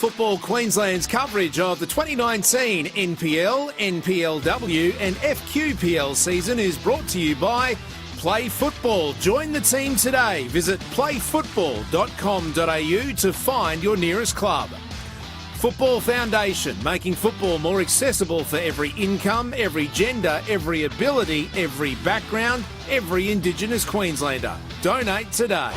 Football Queensland's coverage of the 2019 NPL, NPLW and FQPL season is brought to you by Play Football. Join the team today. Visit playfootball.com.au to find your nearest club. Football Foundation, making football more accessible for every income, every gender, every ability, every background, every Indigenous Queenslander. Donate today.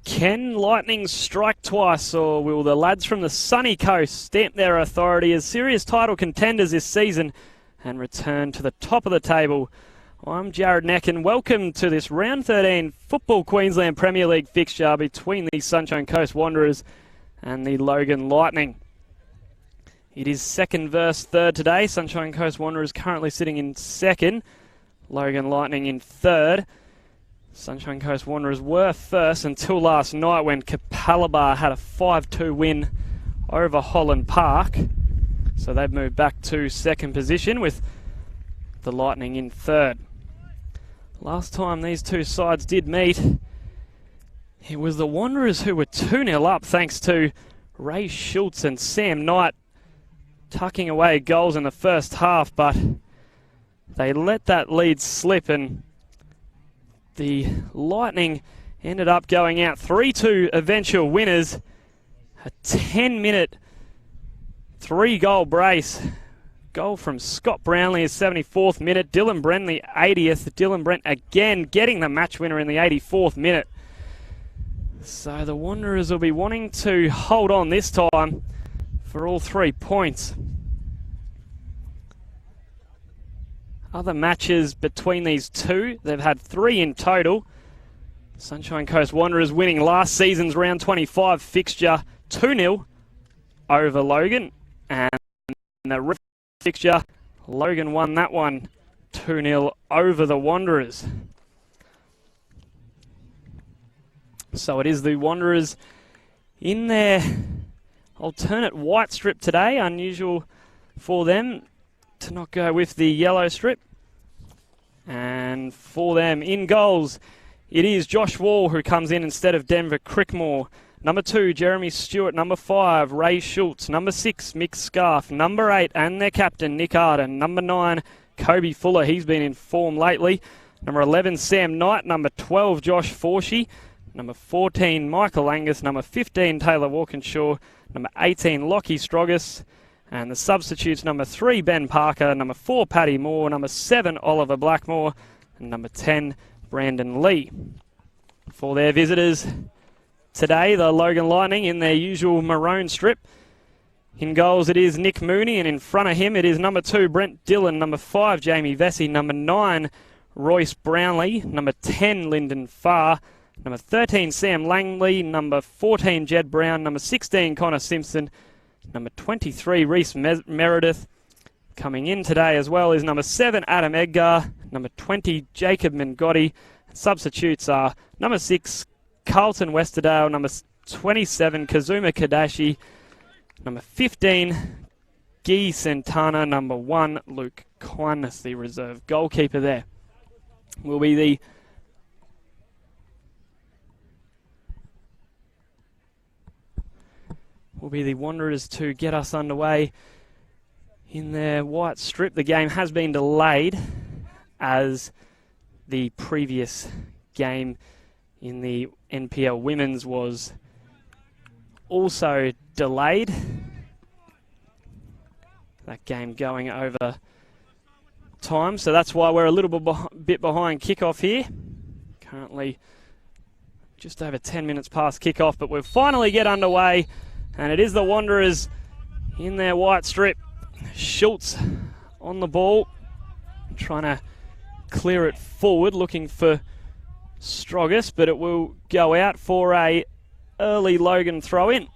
Can Lightning strike twice, or will the lads from the sunny coast stamp their authority as serious title contenders this season and return to the top of the table? I'm Jared Neck and welcome to this Round 13 Football Queensland Premier League fixture between the Sunshine Coast Wanderers and the Logan Lightning. It is second versus third today. Sunshine Coast Wanderers currently sitting in second, Logan Lightning in third. Sunshine Coast Wanderers were first until last night when Capalaba had a 5-2 win over Holland Park. So they've moved back to second position with the Lightning in third. Last time these two sides did meet, it was the Wanderers who were 2-0 up thanks to Ray Schultz and Sam Knight tucking away goals in the first half, but they let that lead slip and the Lightning ended up going out 3-2 eventual winners. A 10-minute, 3-goal brace. Goal from Scott Brownlee in 74th minute. Dylan Brent the 80th. Dylan Brent again getting the match winner in the 84th minute. So the Wanderers will be wanting to hold on this time for all 3 points. Other matches between these two, they've had 3 in total. Sunshine Coast Wanderers winning last season's round 25 fixture 2-0 over Logan. And the fixture, Logan won that one 2-0 over the Wanderers. So it is the Wanderers in their alternate white strip today. Unusual for them to not go with the yellow strip. And for them in goals, it is Josh Wall who comes in instead of Denver Crickmore. Number 2, Jeremy Stewart. Number 5, Ray Schultz. Number 6, Mick Scarf. Number 8, and their captain, Nick Arden. Number 9, Kobe Fuller. He's been in form lately. Number 11, Sam Knight. Number 12, Josh Forshy. Number 14, Michael Angus. Number 15, Taylor Walkinshaw. Number 18, Lockie Strogus. And the substitutes, number 3, Ben Parker. Number 4, Paddy Moore. Number 7, Oliver Blackmore. And number 10, Brandon Lee. For their visitors today, the Logan Lightning in their usual maroon strip. In goals, it is Nick Mooney. And in front of him, it is number 2, Brent Dillon. Number 5, Jamie Vesey. Number 9, Royce Brownlee. Number 10, Lyndon Farr. Number 13, Sam Langley. Number 14, Jed Brown. Number 16, Connor Simpson. Number 23, Reese Meredith. Coming in today as well is number 7, Adam Edgar. Number 20, Jacob Mangotti. Substitutes are number 6, Carlton Westerdale. Number 27, Kazuma Kadashi. Number 15, Guy Santana. Number 1, Luke Quine, the reserve goalkeeper there. Will be the Wanderers to get us underway in their white strip. The game has been delayed as the previous game in the NPL Women's was also delayed. That game going over time, so that's why we're a little bit behind kickoff here. Currently just over 10 minutes past kickoff, but we'll finally get underway, and it is the Wanderers in their white strip. Schultz on the ball, trying to clear it forward, looking for Stroggis, but it will go out for a early Logan throw-in.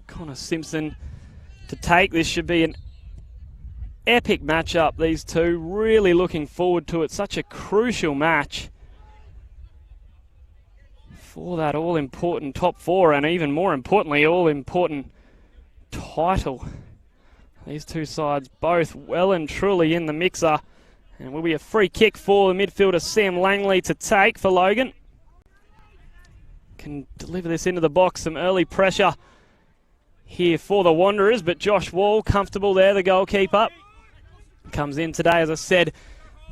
Connor Simpson to take. This should be an epic matchup, these two. Really looking forward to it. Such a crucial match for that all-important top four, and even more importantly, all-important title. These two sides both well and truly in the mixer, and will be a free kick for the midfielder Sam Langley to take for Logan. Can deliver this into the box. Some early pressure here for the Wanderers, but Josh Wall comfortable there, the goalkeeper. Comes in today, as I said,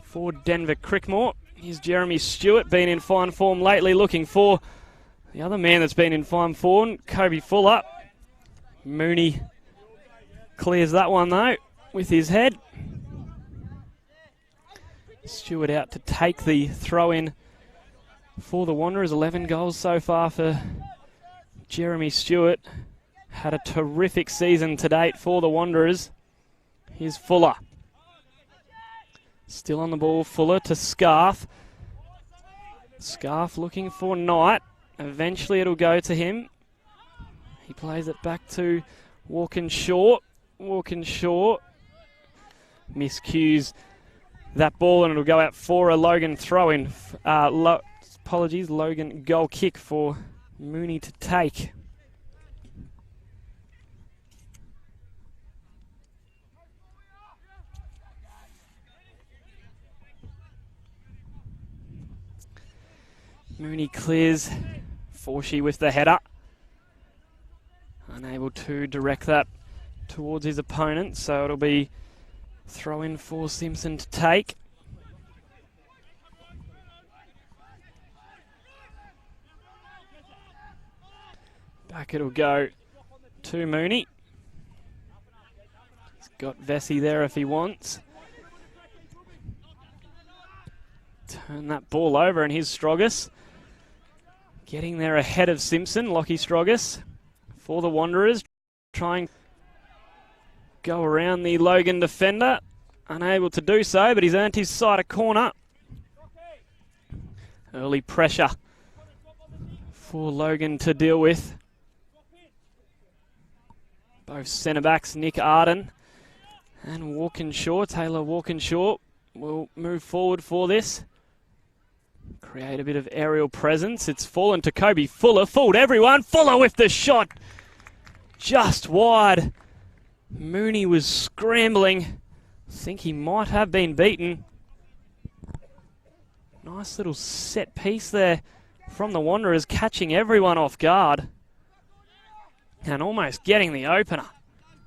for Denver Crickmore. Here's Jeremy Stewart, been in fine form lately, looking for the other man that's been in fine form, Kobe Fuller. Mooney clears that one though with his head. Stewart out to take the throw-in for the Wanderers. 11 goals so far for Jeremy Stewart. Had a terrific season to date for the Wanderers. Here's Fuller. Still on the ball, Fuller to Scarf. Scarf looking for Knight. Eventually it'll go to him. He plays it back to Walkinshaw. Walkinshaw miscues that ball, and it'll go out for a Logan throw-in. Logan goal kick for Mooney to take. Mooney clears. Forshee with the header. Unable to direct that towards his opponent, so it'll be throw in for Simpson to take. Back it'll go to Mooney. He's got Vesey there if he wants. Turn that ball over, and here's Stroggis. Getting there ahead of Simpson, Lockie Stroggis for the Wanderers. Trying to go around the Logan defender. Unable to do so, but he's earned his side a corner. Early pressure for Logan to deal with. Both centre-backs, Nick Arden and Walkinshaw. Taylor Walkinshaw will move forward for this. Create a bit of aerial presence. It's fallen to Kobe Fuller. Fooled everyone. Fuller with the shot. Just wide. Mooney was scrambling. I think he might have been beaten. Nice little set piece there from the Wanderers, catching everyone off guard. And almost getting the opener.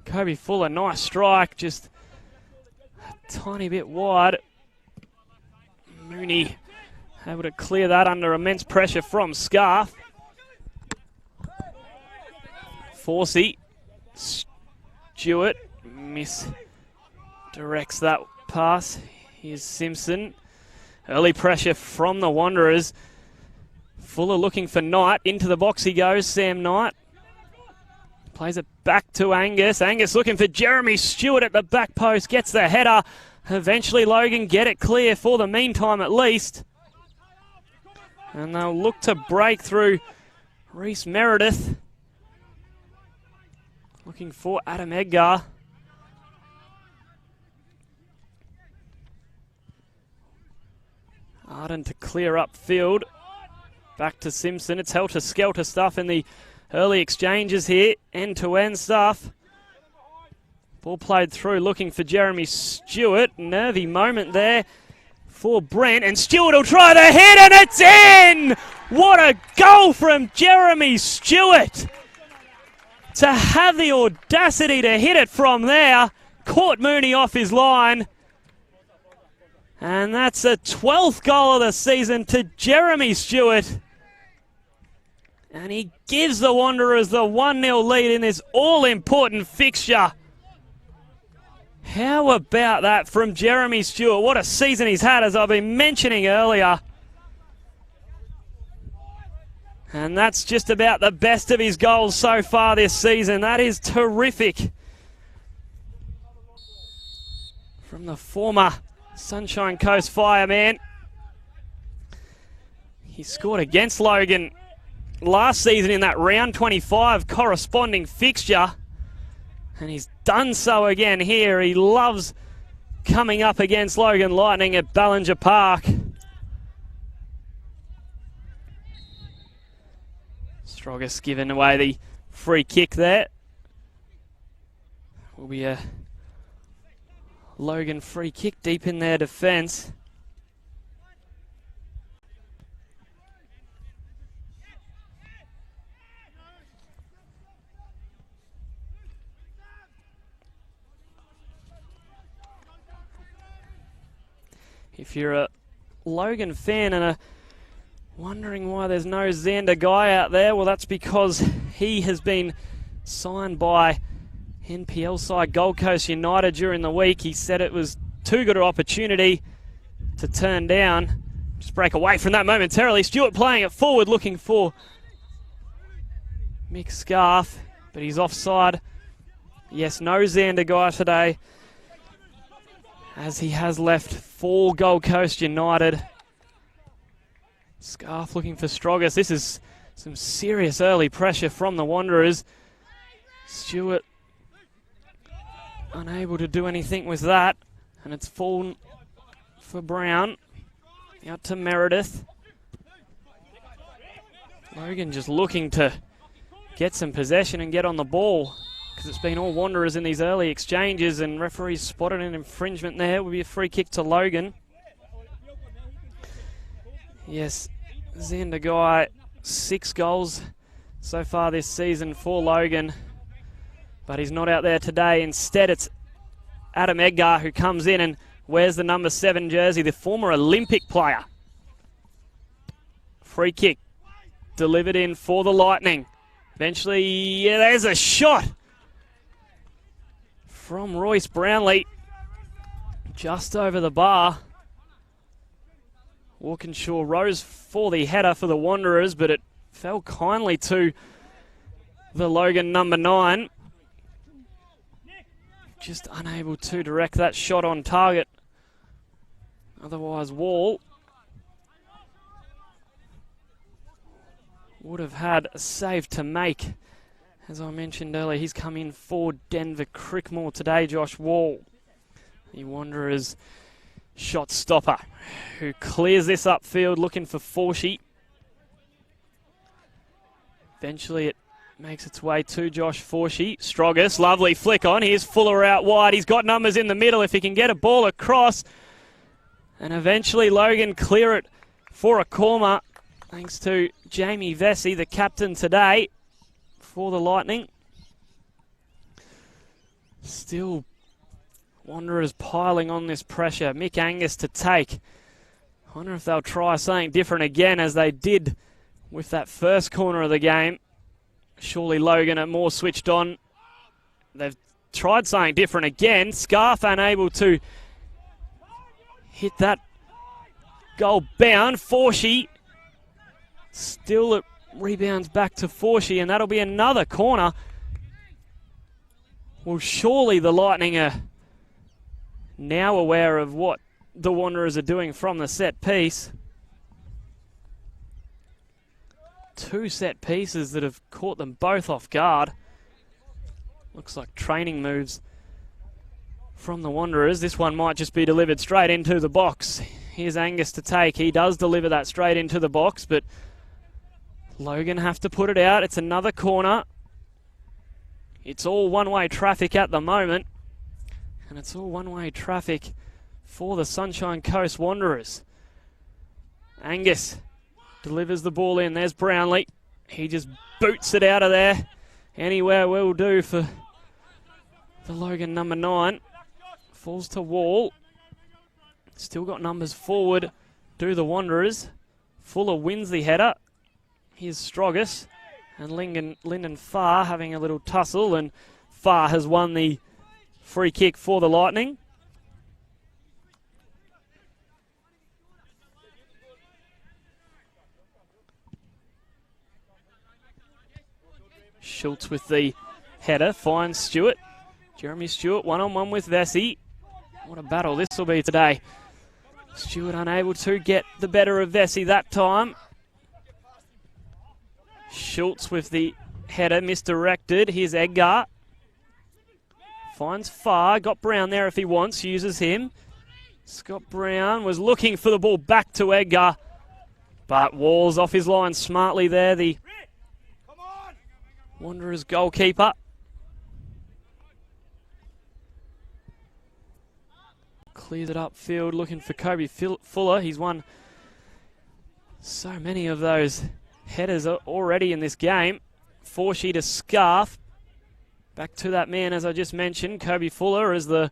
Kobe Fuller, nice strike. Just a tiny bit wide. Mooney able to clear that under immense pressure from Scarf. Forsey. Stewart misdirects that pass. Here's Simpson. Early pressure from the Wanderers. Fuller looking for Knight. Into the box he goes, Sam Knight. Plays it back to Angus. Angus looking for Jeremy Stewart at the back post. Gets the header. Eventually Logan get it clear for the meantime at least. And they'll look to break through Reese Meredith. Looking for Adam Edgar. Arden to clear up field. Back to Simpson. It's helter-skelter stuff in the early exchanges here. End-to-end stuff. Ball played through, looking for Jeremy Stewart. Nervy moment there for Brent, and Stewart will try the hit, and it's in! What a goal from Jeremy Stewart! To have the audacity to hit it from there, caught Mooney off his line. And that's the 12th goal of the season to Jeremy Stewart. And he gives the Wanderers the 1-0 lead in this all-important fixture. How about that from Jeremy Stewart? What a season he's had, as I've been mentioning earlier. And that's just about the best of his goals so far this season. That is terrific. From the former Sunshine Coast fireman. He scored against Logan last season in that round 25 corresponding fixture. And he's done so again here. He loves coming up against Logan Lightning at Ballinger Park. Strogus giving away the free kick there. Will be a Logan free kick deep in their defence. If you're a Logan fan and wondering why there's no Xander Guy out there, well, that's because he has been signed by NPL side Gold Coast United during the week. He said it was too good an opportunity to turn down. Just break away from that momentarily. Stewart playing it forward, looking for Mick Scarf, but he's offside. Yes, no Xander Guy today, as he has left for Gold Coast United. Scarf looking for Strogus. This is some serious early pressure from the Wanderers. Stewart unable to do anything with that, and it's fallen for Brown. Out to Meredith. Logan just looking to get some possession and get on the ball, because it's been all Wanderers in these early exchanges, and referees spotted an infringement there. It will be a free kick to Logan. Yes, Xander Guy, 6 goals so far this season for Logan, but he's not out there today. Instead, it's Adam Edgar who comes in and wears the number 7 jersey, the former Olympic player. Free kick delivered in for the Lightning. Eventually, yeah, there's a shot from Royce Brownlee, just over the bar. Walkinshaw rose for the header for the Wanderers, but it fell kindly to the Logan number 9. Just unable to direct that shot on target. Otherwise, Wall would have had a save to make. As I mentioned earlier, he's come in for Denver Crickmore today, Josh Wall, the Wanderers shot stopper, who clears this upfield looking for Forshy. Eventually it makes its way to Josh Forshy. Strogus, lovely flick on. Here's Fuller out wide. He's got numbers in the middle if he can get a ball across. And eventually Logan clear it for a corner, thanks to Jamie Vesey, the captain today for the Lightning. Still Wanderers piling on this pressure. Mick Angus to take. I wonder if they'll try something different again, as they did with that first corner of the game. Surely Logan are more switched on. They've tried something different again. Scarf unable to hit that goal bound. Forshy. Still it rebounds back to Forshy, and that'll be another corner. Well, surely the Lightning are now aware of what the Wanderers are doing from the set piece. 2 set pieces that have caught them both off guard. Looks like training moves from the Wanderers. This one might just be delivered straight into the box. Here's Angus to take. He does deliver that straight into the box, but Logan have to put it out. It's another corner. It's all one-way traffic at the moment. And it's all one-way traffic for the Sunshine Coast Wanderers. Angus delivers the ball in. There's Brownlee. He just boots it out of there. Anywhere will do for the Logan number 9. Falls to Wall. Still got numbers forward. Do the Wanderers. Fuller wins the header. Here's Strogus. And Lyndon Farr having a little tussle. And Farr has won the Free kick for the Lightning. Schultz with the header, finds Stewart. Jeremy Stewart one-on-one with Vesey. What a battle this will be today. Stewart unable to get the better of Vesey that time. Schultz with the header, misdirected. Here's Edgar. Finds Farr, got Brown there if he wants, uses him. Scott Brown was looking for the ball back to Edgar, but Wall's off his line smartly there, the Wanderers goalkeeper. Clears it upfield, looking for Kobe Fuller. He's won so many of those headers already in this game. Forshy to Scarf. Back to that man, as I just mentioned, Kobe Fuller, as the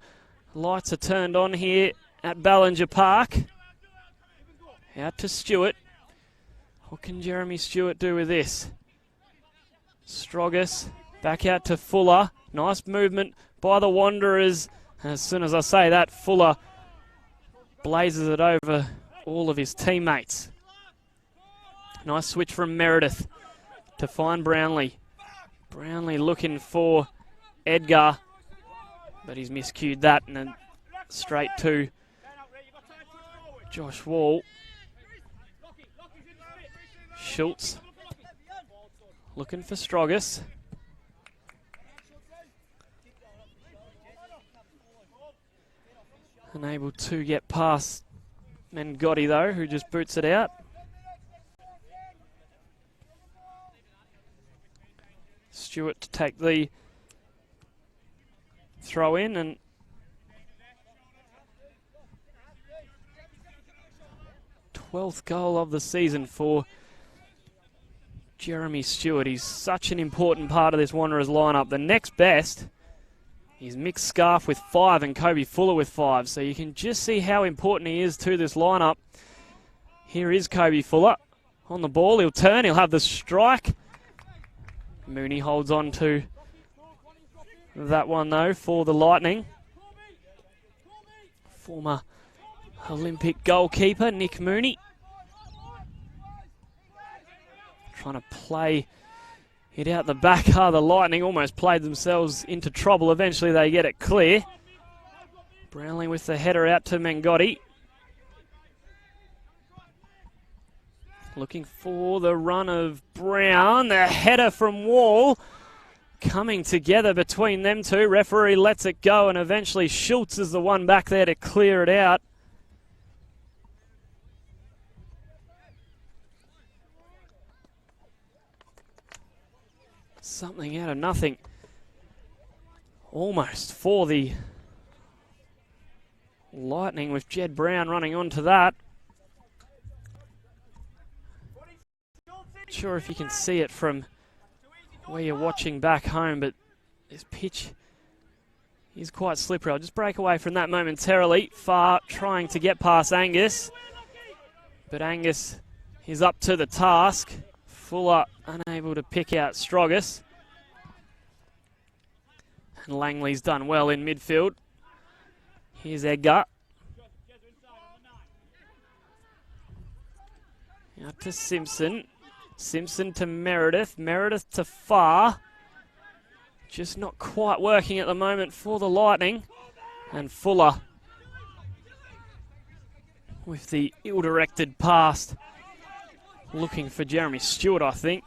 lights are turned on here at Ballinger Park. Out to Stewart. What can Jeremy Stewart do with this? Strogus back out to Fuller. Nice movement by the Wanderers. As soon as I say that, Fuller blazes it over all of his teammates. Nice switch from Meredith to find Brownlee. Brownlee looking for Edgar, but he's miscued that, and then straight to Josh Wall. Schultz looking for Strogus. Unable to get past Mengotti though, who just boots it out. Stewart to take the throw in, and #12th goal of the season for Jeremy Stewart. He's such an important part of this Wanderers lineup. The next best is Mick Scarf with 5 and Kobe Fuller with 5. So you can just see how important he is to this lineup. Here is Kobe Fuller on the ball. He'll turn, he'll have the strike. Mooney holds on to that one though for the Lightning. Former Olympic goalkeeper Nick Mooney. Trying to play it out the back. The Lightning almost played themselves into trouble. Eventually they get it clear. Brownlee with the header out to Mengotti. Looking for the run of Brown. The header from Wall. Coming together between them two. Referee lets it go, and eventually Schultz is the one back there to clear it out. Something out of nothing. Almost for the Lightning, with Jed Brown running onto that. Not sure if you can see it from where you're watching back home, but this pitch is quite slippery. I'll just break away from that momentarily. Farr trying to get past Angus, but Angus is up to the task. Fuller unable to pick out Strogus. And Langley's done well in midfield. Here's Edgar. Out to Simpson. Simpson to Meredith. Meredith to Farr. Just not quite working at the moment for the Lightning. And Fuller with the ill-directed pass. Looking for Jeremy Stewart, I think.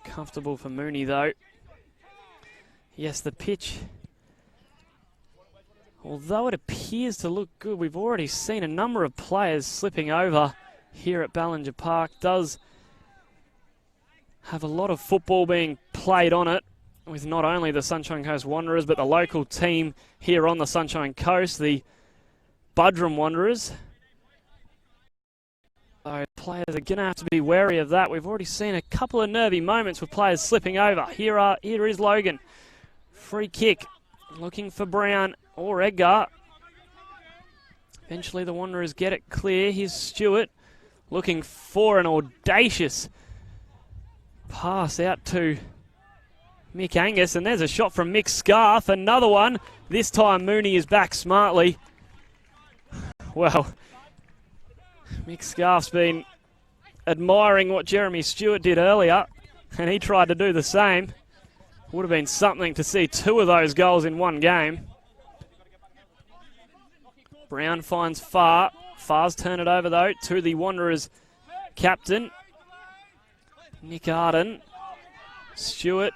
Comfortable for Mooney, though. Yes, the pitch, although it appears to look good, we've already seen a number of players slipping over here at Ballinger Park. Does have a lot of football being played on it, with not only the Sunshine Coast Wanderers, but the local team here on the Sunshine Coast, the Budrum Wanderers. So players are going to have to be wary of that. We've already seen a couple of nervy moments with players slipping over. Here is Logan. Free kick. Looking for Brown or Edgar. Eventually the Wanderers get it clear. Here's Stewart. Looking for an audacious pass out to Mick Angus, and there's a shot from Mick Scarf, another one. This time Mooney is back smartly. Well, Mick Scarf's been admiring what Jeremy Stewart did earlier, and he tried to do the same. Would have been something to see two of those goals in one game. Brown finds Farr. Farr's turn it over, though, to the Wanderers captain, Nick Arden. Stewart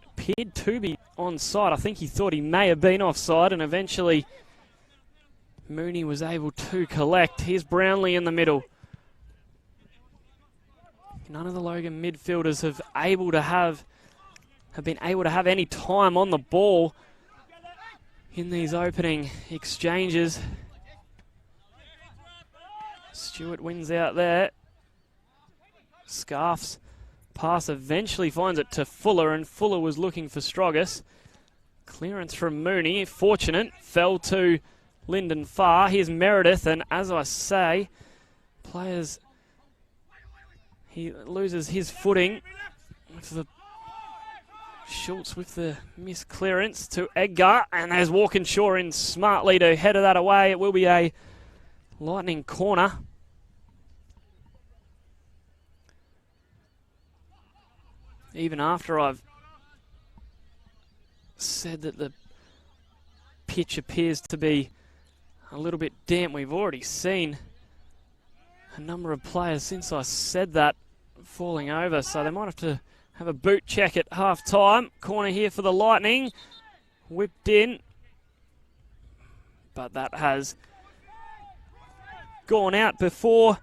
appeared to be onside. I think he thought he may have been offside, and eventually Mooney was able to collect. Here's Brownlee in the middle. None of the Logan midfielders have been able to have any time on the ball in these opening exchanges. Stewart wins out there. Scarf's pass eventually finds it to Fuller, and Fuller was looking for Stroggis. Clearance from Mooney, fortunate, fell to Lyndon Farr. Here's Meredith, and as I say, he loses his footing with the Schultz with the missed clearance to Edgar, and there's Walkinshaw in smartly to header that away. It will be a Lightning corner. Even after I've said that the pitch appears to be a little bit damp, we've already seen a number of players since I said that falling over, so they might have to have a boot check at half time. Corner here for the Lightning, whipped in, but that has gone out before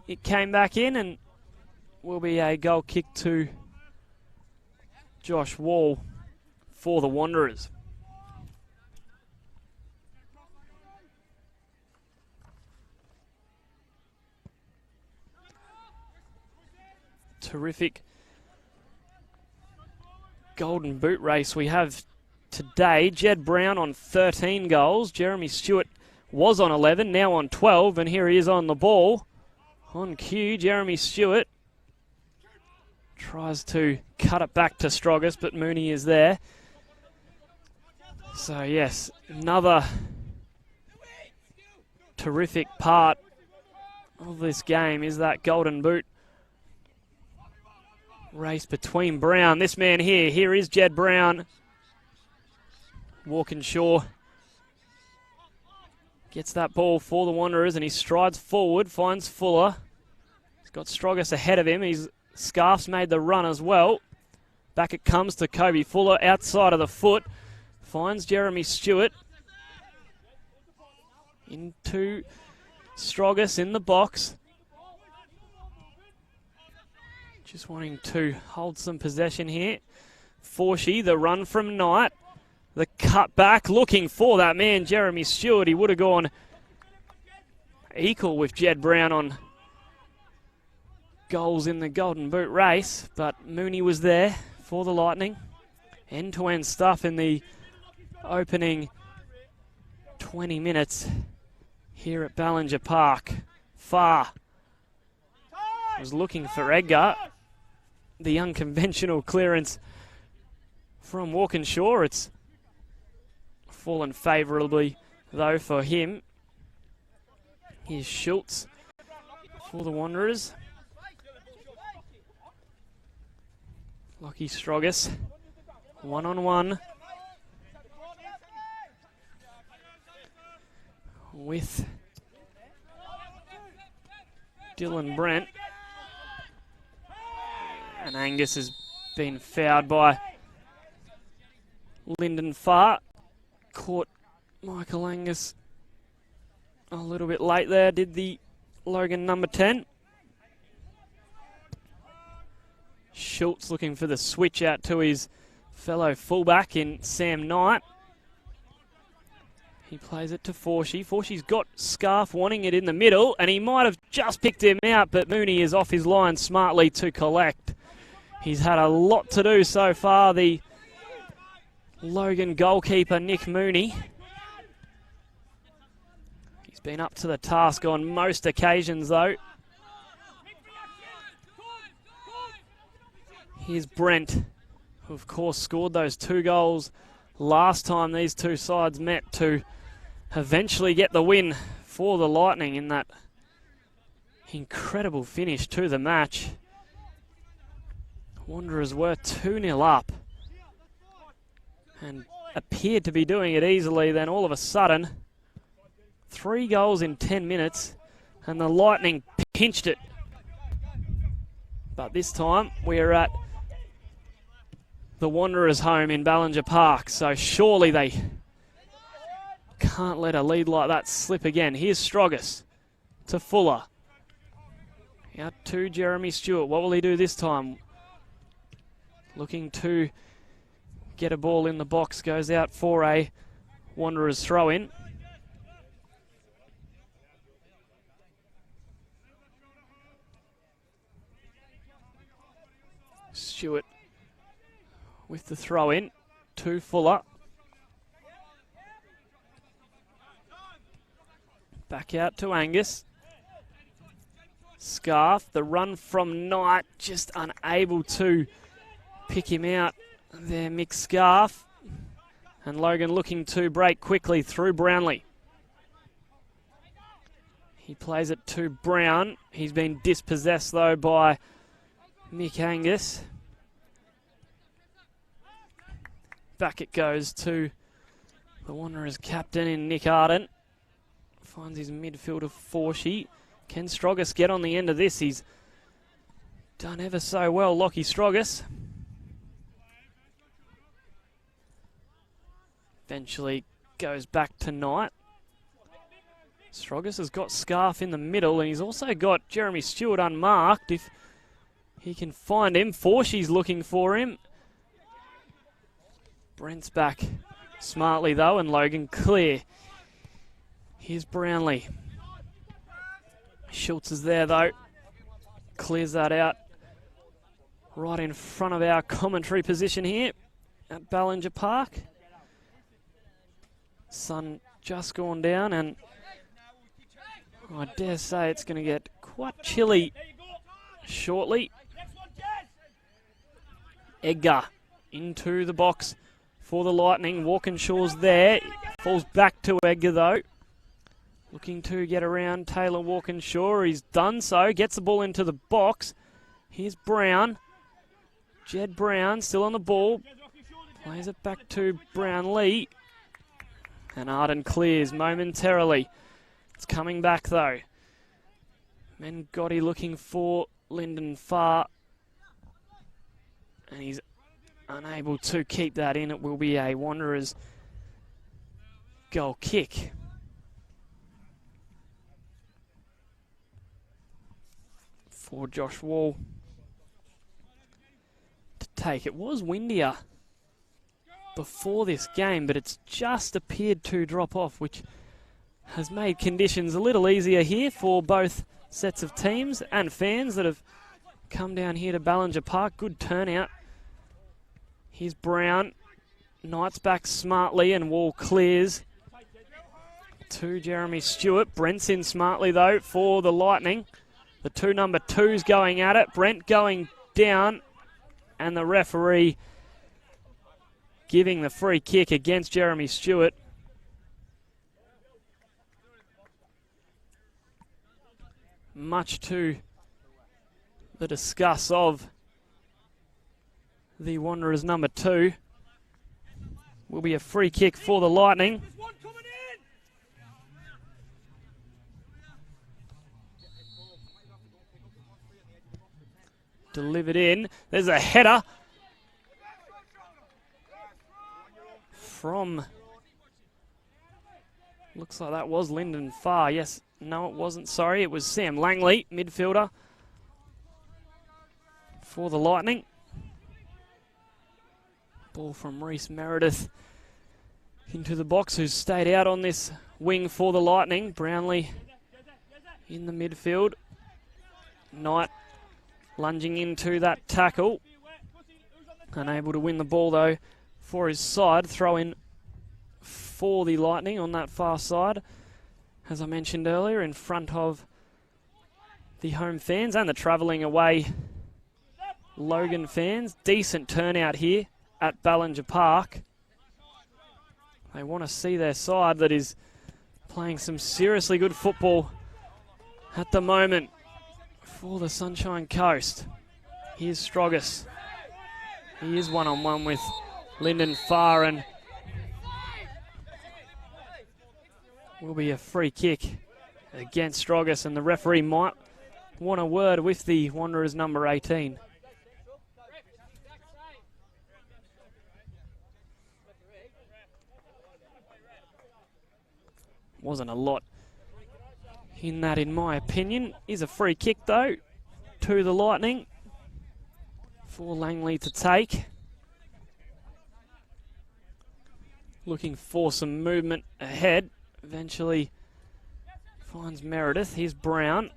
it came back in, and will be a goal kick to Josh Wall for the Wanderers. Terrific golden boot race we have today. Jed Brown on 13 goals. Jeremy Stewart was on 11, now on 12, and here he is on the ball. On cue, Jeremy Stewart tries to cut it back to Stroggis, but Mooney is there. So yes, another terrific part of this game is that golden boot race between Brown. This man here is Jed Brown. Walkinshaw gets that ball for the Wanderers, and he strides forward, finds Fuller. He's got Stroggis ahead of him. Scarf's made the run as well. Back it comes to Kobe Fuller, outside of the foot. Finds Jeremy Stewart. Into Stroggis in the box. Just wanting to hold some possession here. Forshey, the run from Knight. The cut back, looking for that man, Jeremy Stewart. He would have gone equal with Jed Brown on goals in the Golden Boot race, but Mooney was there for the Lightning. End-to-end stuff in the opening 20 minutes here at Ballinger Park. Farr was looking for Edgar. The unconventional clearance from Walkinshaw. It's fallen favourably, though, for him. Here's Schultz for the Wanderers. Lockie Stroggis, one-on-one with Dylan Brent. And Angus has been fouled by Lyndon Farr. Caught Michael Angus a little bit late there, did the Logan number 10. Schultz looking for the switch out to his fellow fullback in Sam Knight. He plays it to Forshey. Forshey's got Scarf wanting it in the middle, and he might have just picked him out, but Mooney is off his line smartly to collect. He's had a lot to do so far, the Logan goalkeeper, Nick Mooney. He's been up to the task on most occasions, though. Here's Brent, who of course scored those 2 goals last time these two sides met to eventually get the win for the Lightning in that incredible finish to the match. Wanderers were 2-0 up and appeared to be doing it easily. Then all of a sudden, 3 goals in 10 minutes and the Lightning pinched it. But this time we're at the Wanderers' home in Ballinger Park, so surely they can't let a lead like that slip again. Here's Strogas to Fuller. Out to Jeremy Stewart. What will he do this time? Looking to get a ball in the box. Goes out for a Wanderers throw-in. Stewart with the throw-in to Fuller. Back out to Angus. Scarf, the run from Knight, just unable to pick him out there, Mick Scarf. And Logan looking to break quickly through Brownlee. He plays it to Brown. He's been dispossessed though by Mick Angus. Back it goes to the Wanderers captain in Nick Arden. Finds his midfielder Forshy. Can Strogas get on the end of this? He's done ever so well, Lockie Strogas. Eventually goes back to Knight. Strogas has got Scarf in the middle and he's also got Jeremy Stewart unmarked if he can find him. Forshy's looking for him. Brent's back smartly though, and Logan clear. Here's Brownlee. Schultz is there though. Clears that out. Right in front of our commentary position here at Ballinger Park. Sun just gone down and I dare say it's going to get quite chilly shortly. Edgar into the box for the Lightning. Walkinshaw's there. Falls back to Edgar though. Looking to get around Taylor Walkinshaw. He's done so. Gets the ball into the box. Here's Brown. Jed Brown still on the ball. Plays it back to Brownlee. And Arden clears momentarily. It's coming back though. Mengotti looking for Lyndon Farr. And he's unable to keep that in. It will be a Wanderers goal kick. For Josh Wall to take. It was windier before this game, but it's just appeared to drop off, which has made conditions a little easier here for both sets of teams and fans that have come down here to Ballinger Park. Good turnout. Here's Brown. Knight's back smartly and Wall clears to Jeremy Stewart. Brent's in smartly though for the Lightning. The 2 number 2s going at it. Brent going down and the referee giving the free kick against Jeremy Stewart. Much to the disgust of the Wanderers number 2. Will be a free kick for the Lightning. Delivered in. There's a header from, looks like that was Lyndon Farr. Yes, no it wasn't, sorry. It was Sam Langley, midfielder for the Lightning. Ball from Reece Meredith into the box, who's stayed out on this wing for the Lightning. Brownlee in the midfield. Knight lunging into that tackle. Unable to win the ball though for his side. Throw in for the Lightning on that far side. As I mentioned earlier, in front of the home fans and the travelling away Logan fans. Decent turnout here at Ballinger Park. They want to see their side that is playing some seriously good football at the moment for the Sunshine Coast. Here's Strogus. He is one-on-one with Lyndon Farr, and will be a free kick against Strogus, and the referee might want a word with the Wanderers number 18. Wasn't a lot in that, in my opinion. Is a free kick, though, to the Lightning for Langley to take. Looking for some movement ahead. Eventually finds Meredith. Here's Brown.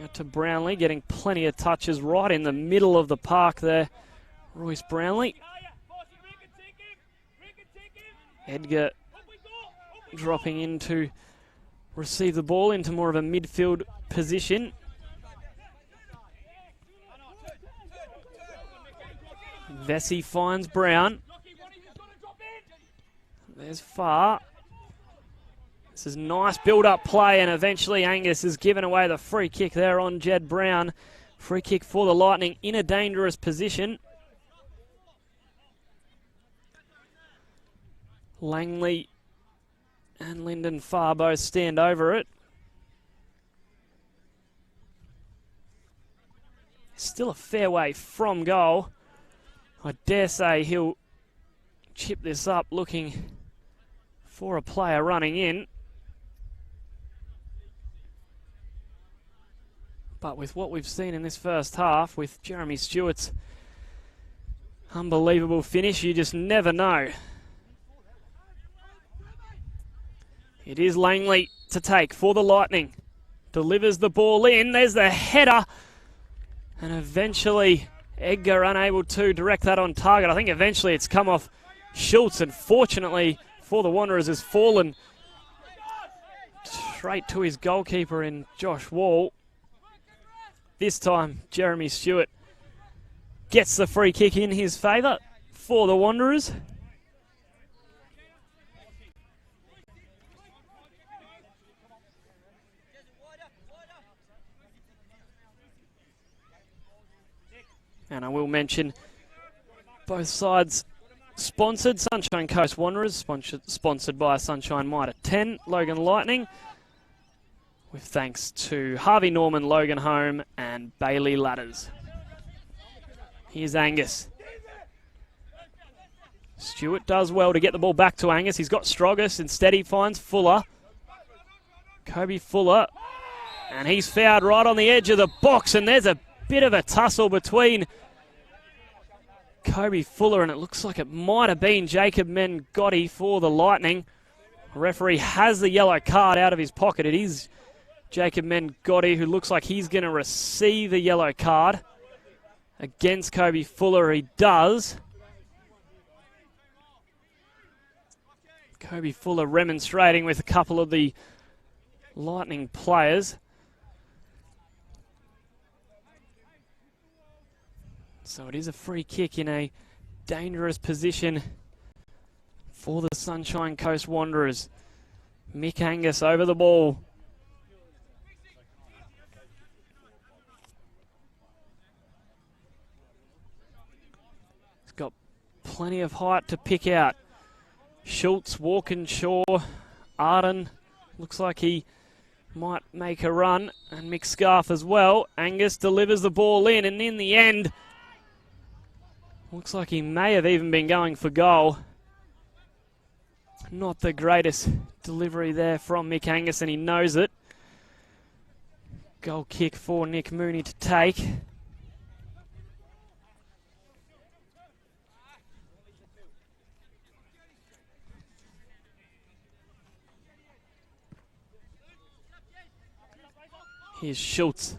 Out to Brownlee, getting plenty of touches right in the middle of the park there. Royce Brownlee. Edgar dropping in to receive the ball into more of a midfield position. Vesey finds Brown. There's Farr. This is nice build-up play, and eventually Angus has given away the free kick there on Jed Brown. Free kick for the Lightning in a dangerous position. Langley and Lyndon Farr both stand over it. Still a fair way from goal. I dare say he'll chip this up, looking for a player running in. But with what we've seen in this first half, with Jeremy Stewart's unbelievable finish, you just never know. It is Langley to take for the Lightning. Delivers the ball in. There's the header. And eventually Edgar unable to direct that on target. I think eventually it's come off Schultz, and fortunately for the Wanderers has fallen straight to his goalkeeper in Josh Wall. This time Jeremy Stewart gets the free kick in his favour for the Wanderers. And I will mention both sides sponsored. Sunshine Coast Wanderers, sponsored by Sunshine Mitre 10, Logan Lightning. With thanks to Harvey Norman, Logan Home and Bailey Ladders. Here's Angus. Stewart does well to get the ball back to Angus. He's got Strogus. Instead he finds Fuller. Kobe Fuller. And he's fouled right on the edge of the box, and there's a bit of a tussle between Kobe Fuller, and it looks like it might have been Jacob Mengotti for the Lightning. The referee has the yellow card out of his pocket. It is Jacob Mengotti, who looks like he's going to receive the yellow card against Kobe Fuller. He does. Kobe Fuller remonstrating with a couple of the Lightning players. So it is a free kick in a dangerous position for the Sunshine Coast Wanderers. Mick Angus over the ball. He's got plenty of height to pick out. Schultz, Walkinshaw, Arden. Looks like he might make a run. And Mick Scarf as well. Angus delivers the ball in, and in the end, looks like he may have even been going for goal. Not the greatest delivery there from Mick Angus, and he knows it. Goal kick for Nick Mooney to take. Here's Schultz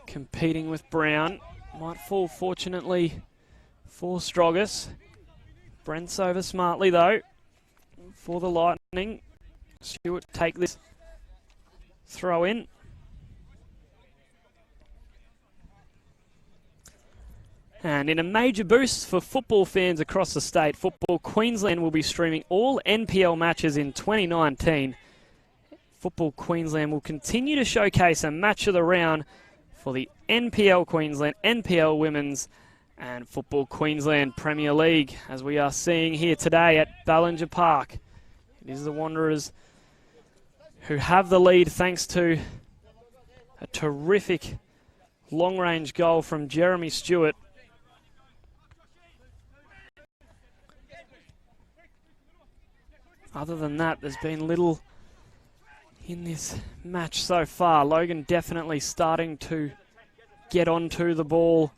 competing with Brown. Might fall, fortunately, for Strogus. Brent's over smartly, though, for the Lightning. Stewart take this throw in. And in a major boost for football fans across the state, Football Queensland will be streaming all NPL matches in 2019. Football Queensland will continue to showcase a match of the round for the NPL Queensland, NPL Women's and Football Queensland Premier League, as we are seeing here today at Ballinger Park. It is the Wanderers who have the lead thanks to a terrific long-range goal from Jeremy Stewart. Other than that, there's been little in this match so far. Logan definitely starting to get onto the ball,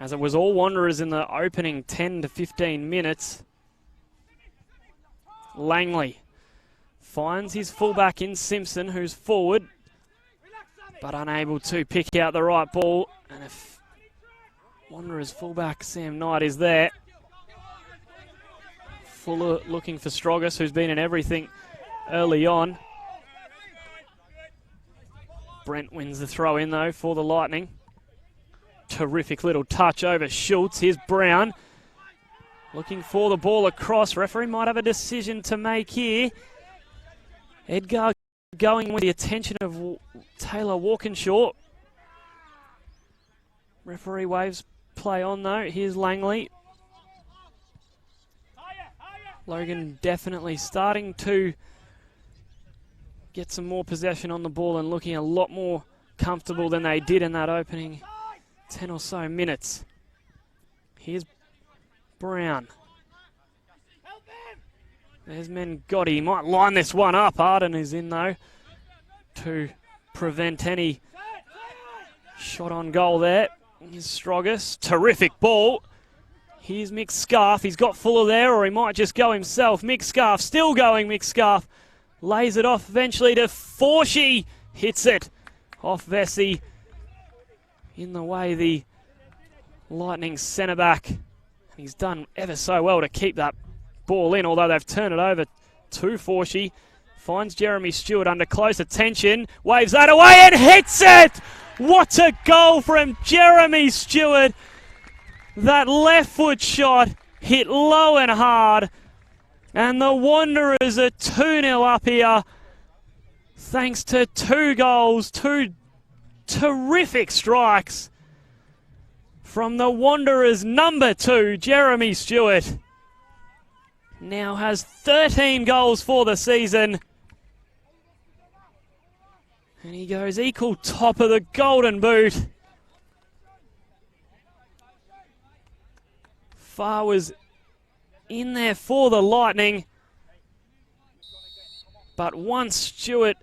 as it was all Wanderers in the opening 10 to 15 minutes. Langley finds his fullback in Simpson, who's forward, but unable to pick out the right ball. And if Wanderers fullback Sam Knight is there, Fuller looking for Stroggis, who's been in everything early on. Brent wins the throw in though for the Lightning. Terrific little touch over Schultz. Here's Brown looking for the ball across. Referee might have a decision to make here. Edgar going with the attention of Taylor Walkinshaw. Referee waves play on though. Here's Langley. Logan definitely starting to get some more possession on the ball and looking a lot more comfortable than they did in that opening 10 or so minutes. Here's Brown. There's Mengotti. He might line this one up. Arden is in though to prevent any shot on goal there. Here's Stroggis. Terrific ball. Here's Mick Scarf. He's got Fuller there, or he might just go himself. Mick Scarf still going. Mick Scarf lays it off eventually to Forshy. Hits it off Vesey. In the way the Lightning centre back. He's done ever so well to keep that ball in, although they've turned it over to Forshy. Finds Jeremy Stewart under close attention. Waves that away and hits it! What a goal from Jeremy Stewart. That left foot shot hit low and hard. And the Wanderers are 2-0 up here. Thanks to 2 goals, 2 terrific strikes from the Wanderers' number 2, Jeremy Stewart. Now has 13 goals for the season. And he goes equal top of the Golden Boot. Farr was in there for the Lightning. But once Stewart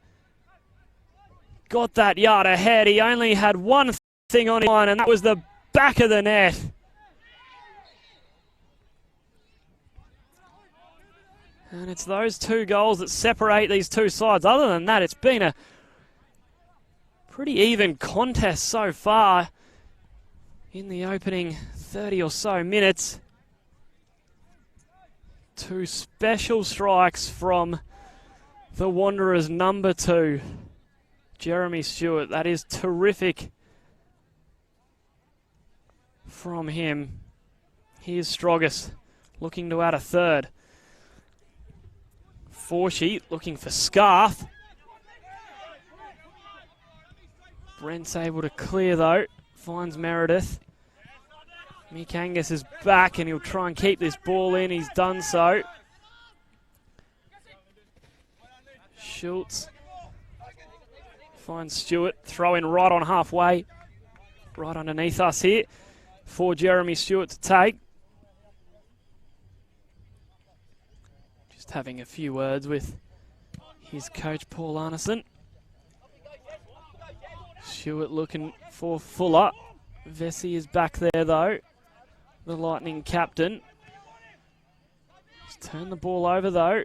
got that yard ahead, he only had one thing on his line, and that was the back of the net. And it's those 2 goals that separate these 2 sides. Other than that, it's been a pretty even contest so far in the opening 30 or so minutes. 2 special strikes from the Wanderers' number 2, Jeremy Stewart. That is terrific from him. Here's Stroggis looking to add a third. Forshy looking for Scarf. Brent's able to clear though. Finds Meredith. Mick Angus is back and he'll try and keep this ball in. He's done so. Schultz finds Stewart. Throw in right on halfway. Right underneath us here for Jeremy Stewart to take. Just having a few words with his coach Paul Arneson. Stewart looking for Fuller. Vesey is back there though. The Lightning captain. Just turn the ball over though.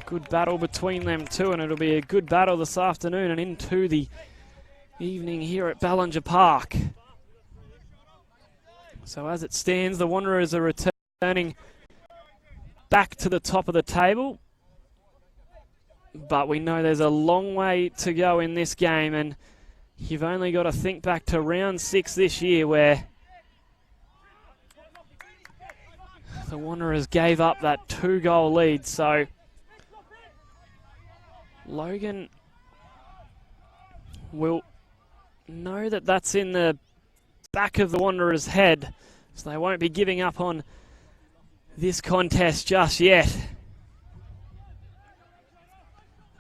Good battle between them two, and it'll be a good battle this afternoon and into the evening here at Ballinger Park. So as it stands, the Wanderers are returning back to the top of the table. But we know there's a long way to go in this game, and you've only got to think back to round 6 this year where The Wanderers gave up that 2-goal lead, so Logan will know that that's in the back of the Wanderers' head, so they won't be giving up on this contest just yet.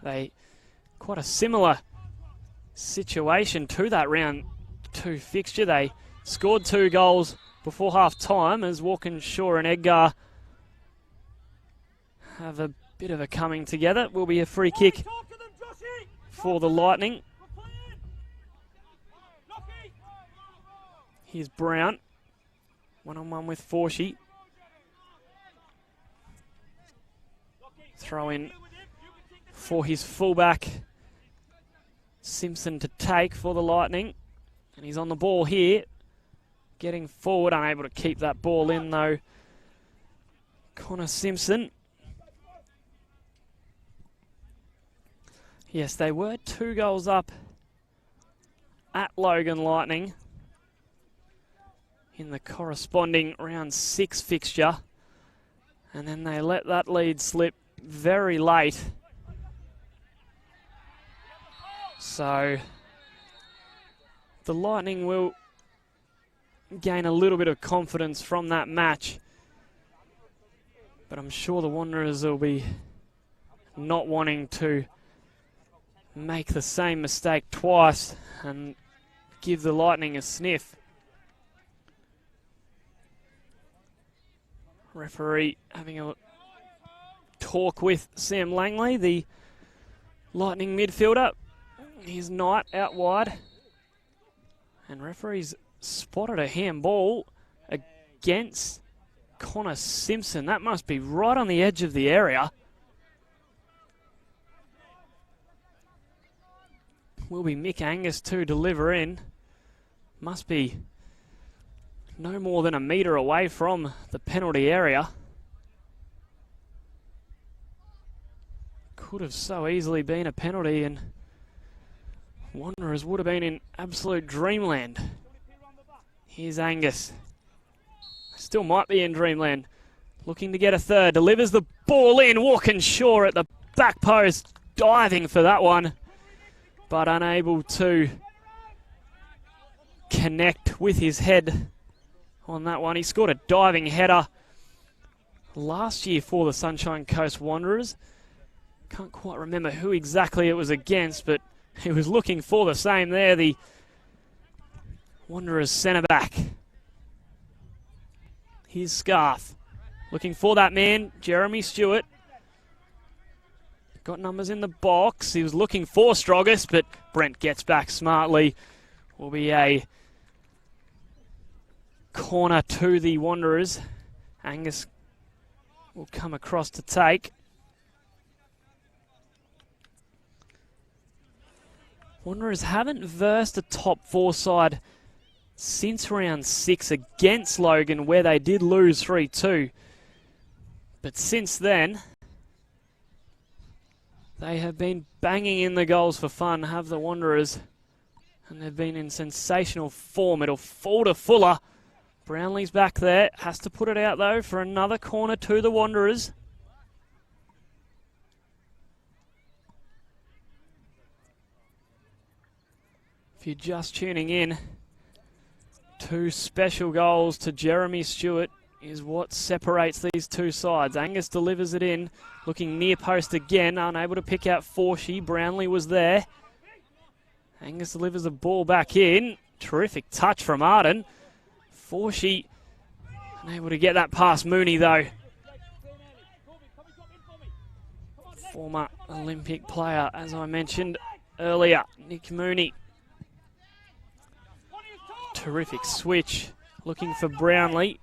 Quite a similar situation to that round 2 fixture. They scored 2 goals before half time as Walkinshaw and Edgar have a bit of a coming together. Will be a free kick for the Lightning. Here's Brown, one-on-one with Forshey. Throw in for his fullback, Simpson, to take for the Lightning. And he's on the ball here, getting forward, unable to keep that ball in though. Connor Simpson. Yes, they were 2 goals up at Logan Lightning in the corresponding round 6 fixture. And then they let that lead slip very late. So the Lightning will gain a little bit of confidence from that match. But I'm sure the Wanderers will be not wanting to make the same mistake twice and give the Lightning a sniff. Referee having a talk with Sam Langley, the Lightning midfielder. Here's Knight out wide. And referee's spotted a handball against Connor Simpson. That must be right on the edge of the area. Will be Mick Angus to deliver in. Must be no more than a metre away from the penalty area. Could have so easily been a penalty, and Wanderers would have been in absolute dreamland. Here's Angus. Still might be in dreamland. Looking to get a third. Delivers the ball in. Walkinshaw at the back post. Diving for that one, but unable to connect with his head on that one. He scored a diving header last year for the Sunshine Coast Wanderers. Can't quite remember who exactly it was against, but he was looking for the same there, the Wanderers centre-back. Here's Scarf. Looking for that man, Jeremy Stewart. Got numbers in the box. He was looking for Stroggis, but Brent gets back smartly. Will be a corner to the Wanderers. Angus will come across to take. Wanderers haven't versed a top 4 side since round 6 against Logan, where they did lose 3-2. But since then, they have been banging in the goals for fun, have the Wanderers. And they've been in sensational form. It'll fall to Fuller. Brownlee's back there. Has to put it out, though, for another corner to the Wanderers. If you're just tuning in, 2 special goals to Jeremy Stewart is what separates these 2 sides. Angus delivers it in, looking near post again, unable to pick out Forshey. Brownlee was there. Angus delivers the ball back in. Terrific touch from Arden. Forshey unable to get that past Mooney, though. Former Olympic player, as I mentioned earlier, Nick Mooney. Terrific switch, looking for Brownlee.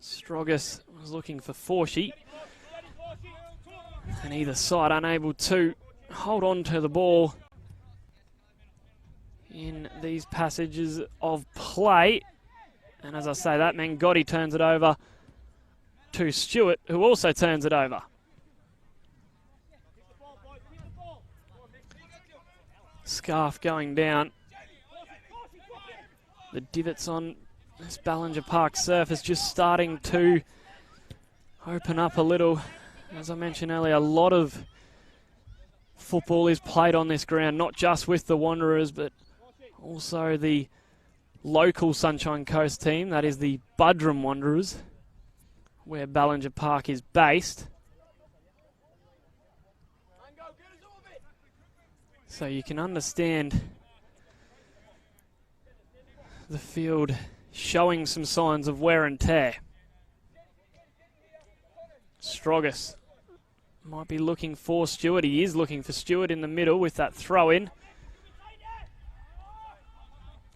Stroggis was looking for Forshey. And either side unable to hold on to the ball in these passages of play. And as I say that, Mangotti turns it over to Stewart, who also turns it over. Scarf going down. The divots on this Ballinger Park surface just starting to open up a little. As I mentioned earlier, a lot of football is played on this ground, not just with the Wanderers, but also the local Sunshine Coast team, that is the Buderim Wanderers, where Ballinger Park is based. So you can understand the field showing some signs of wear and tear. Strogus might be looking for Stewart. He is looking for Stewart in the middle with that throw-in.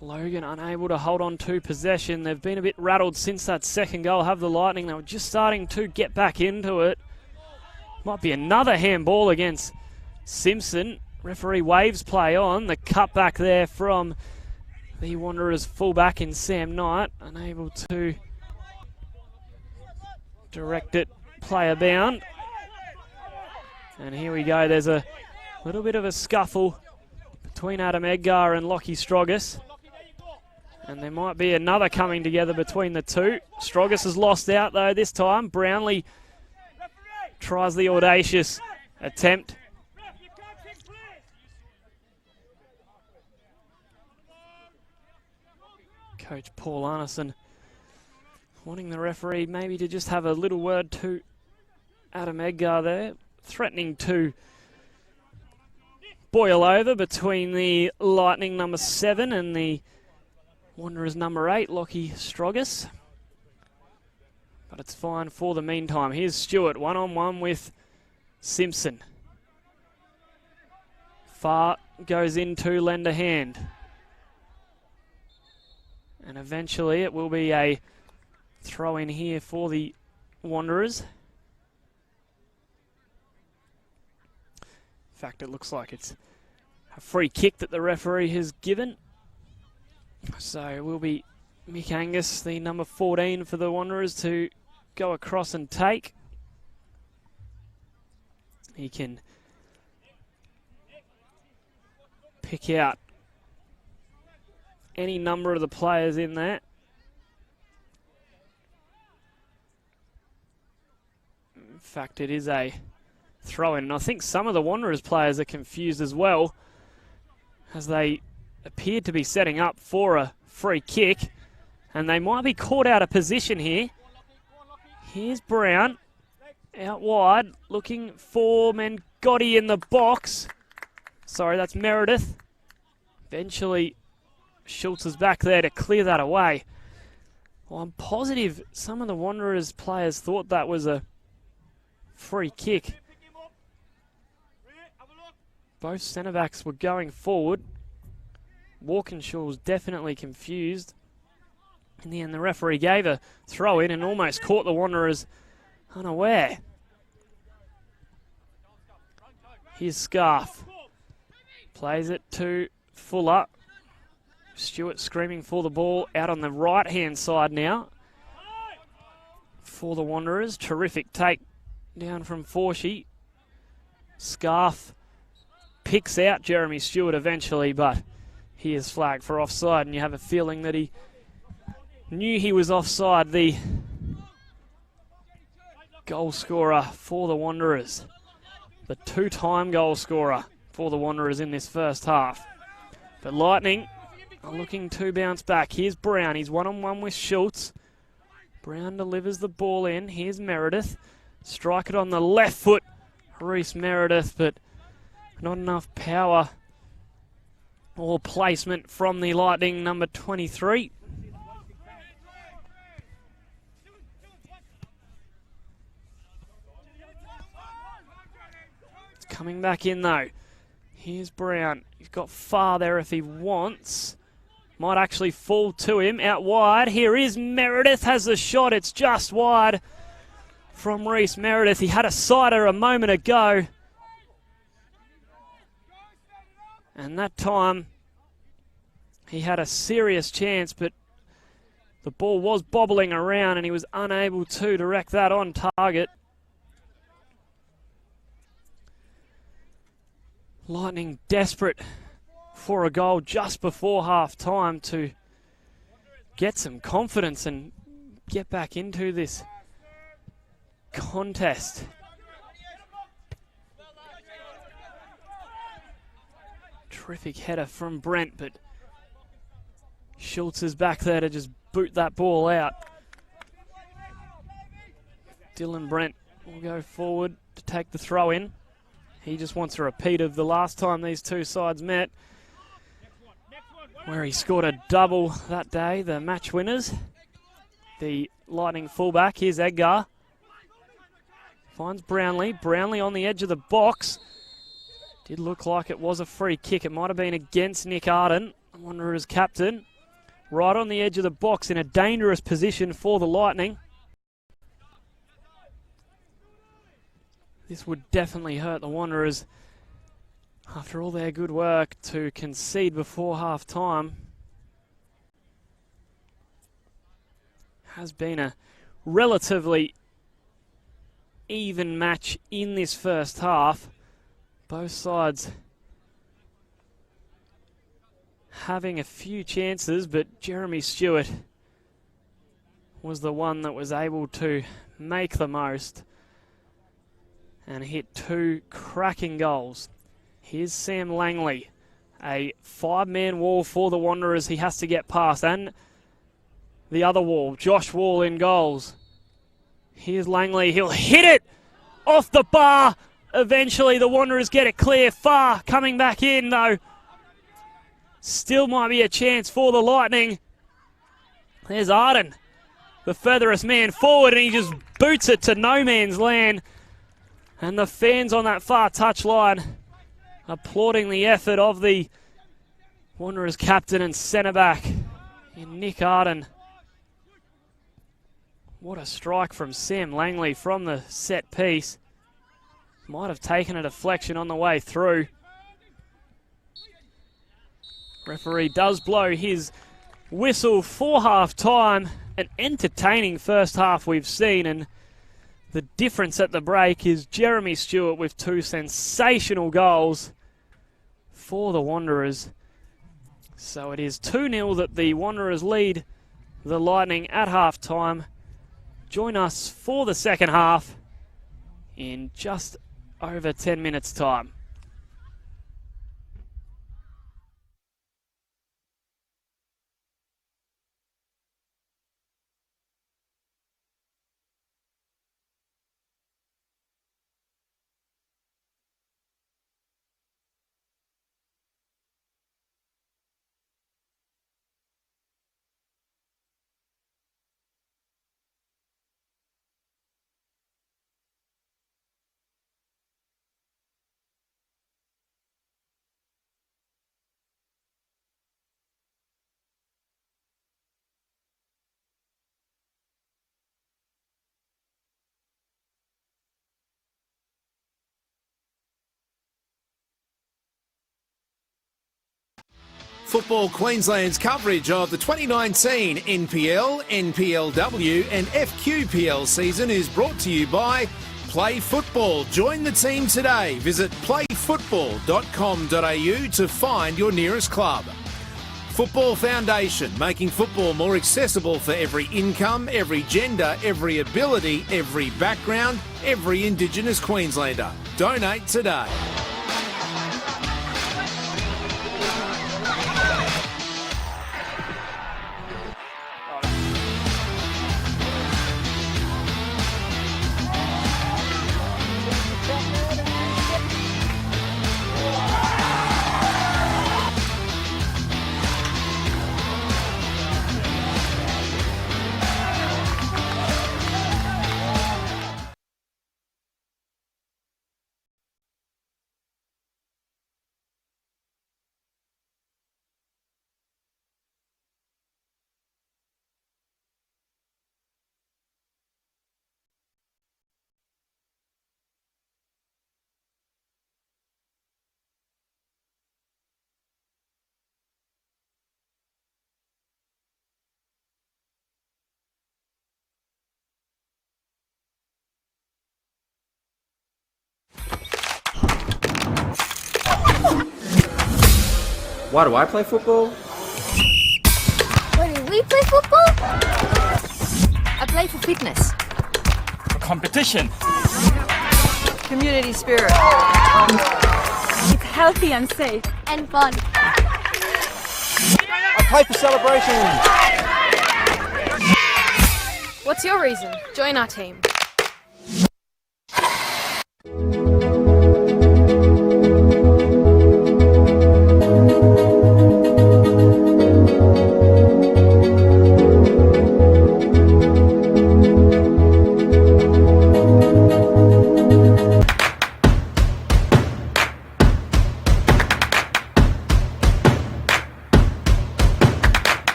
Logan unable to hold on to possession. They've been a bit rattled since that second goal. Have the Lightning. They were just starting to get back into it. Might be another handball against Simpson. Referee waves play on. The cutback there from the Wanderers fullback in Sam Knight. Unable to direct it. Player bound. And here we go. There's a little bit of a scuffle between Adam Edgar and Lockie Strogus. And there might be another coming together between the two. Strogus has lost out though this time. Brownlee tries the audacious attempt. Coach Paul Arneson wanting the referee maybe to just have a little word to Adam Edgar there, threatening to boil over between the Lightning number 7 and the Wanderers number 8, Lockie Strogus. But it's fine for the meantime. Here's Stewart, one-on-one with Simpson. Far goes into lend a hand. And eventually it will be a throw in here for the Wanderers. In fact, it looks like it's a free kick that the referee has given. So it will be Mick Angus, the number 14 for the Wanderers, to go across and take. He can pick out any number of the players in there. In fact, it is a throw-in. And I think some of the Wanderers players are confused as well, as they appeared to be setting up for a free kick. And they might be caught out of position here. Here's Brown, out wide, looking for Mengotti in the box. Sorry, that's Meredith. Eventually, Schultz is back there to clear that away. Well, I'm positive some of the Wanderers players thought that was a free kick. Both centre-backs were going forward. Walkinshaw was definitely confused. In the end, the referee gave a throw-in and almost caught the Wanderers unaware. Here's Scarf. Plays it to Fuller. Stewart screaming for the ball out on the right-hand side now for the Wanderers. Terrific take down from Forshey. Scarf picks out Jeremy Stewart eventually, but he is flagged for offside, and you have a feeling that he knew he was offside, the goal scorer for the Wanderers. The two-time goal scorer for the Wanderers in this first half. But Lightning are looking to bounce back. Here's Brown. He's one-on-one with Schultz. Brown delivers the ball in. Here's Meredith. Strike it on the left foot. Reese Meredith, but not enough power or placement from the Lightning number 23. It's coming back in though. Here's Brown. He's got far there if he wants. Might actually fall to him out wide. Here is Meredith, has the shot. It's just wide from Reese Meredith. He had a sider a moment ago. And that time he had a serious chance, but the ball was bobbling around and he was unable to direct that on target. Lightning desperate for a goal just before half time to get some confidence and get back into this contest. Terrific header from Brent, but Schultz is back there to just boot that ball out. Dylan Brent will go forward to take the throw in. He just wants a repeat of the last time these two sides met, where he scored a double that day, the match winners. The Lightning fullback, here's Edgar. Finds Brownlee. Brownlee on the edge of the box. Did look like it was a free kick. It might have been against Nick Arden, Wanderers captain. Right on the edge of the box in a dangerous position for the Lightning. This would definitely hurt the Wanderers after all their good work to concede before half-time. Has been a relatively even match in this first half. Both sides having a few chances, but Jeremy Stewart was the one that was able to make the most and hit two cracking goals. Here's Sam Langley, a five-man wall for the Wanderers he has to get past, and the other wall, Josh Wall in goals. Here's Langley, he'll hit it off the bar. Eventually the Wanderers get it clear. Far coming back in though. Still might be a chance for the Lightning. There's Arden, the furthest man forward, and he just boots it to no man's land. And the fans on that far touchline applauding the effort of the Wanderers captain and centre-back in Nick Arden. What a strike from Sam Langley from the set piece. Might have taken a deflection on the way through. Referee does blow his whistle for half-time. An entertaining first half we've seen, and the difference at the break is Jeremy Stewart with two sensational goals for the Wanderers. So it is 2-0 that the Wanderers lead the Lightning at half-time. Join us for the second half in just over 10 minutes' time. Football Queensland's coverage of the 2019 NPL, NPLW and FQPL season is brought to you by Play Football. Join the team today. Visit playfootball.com.au to find your nearest club. Football Foundation, making football more accessible for every income, every gender, every ability, every background, every Indigenous Queenslander. Donate today. Why do I play football? What do we you play football? I play for fitness. For competition. Community spirit. It's healthy and safe. And fun. I play for celebration. What's your reason? Join our team.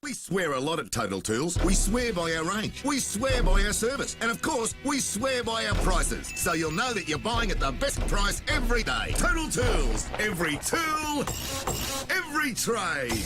We swear a lot at Total Tools. We swear by our range. We swear by our service. And of course, we swear by our prices. So you'll know that you're buying at the best price every day. Total Tools. Every tool, every trade.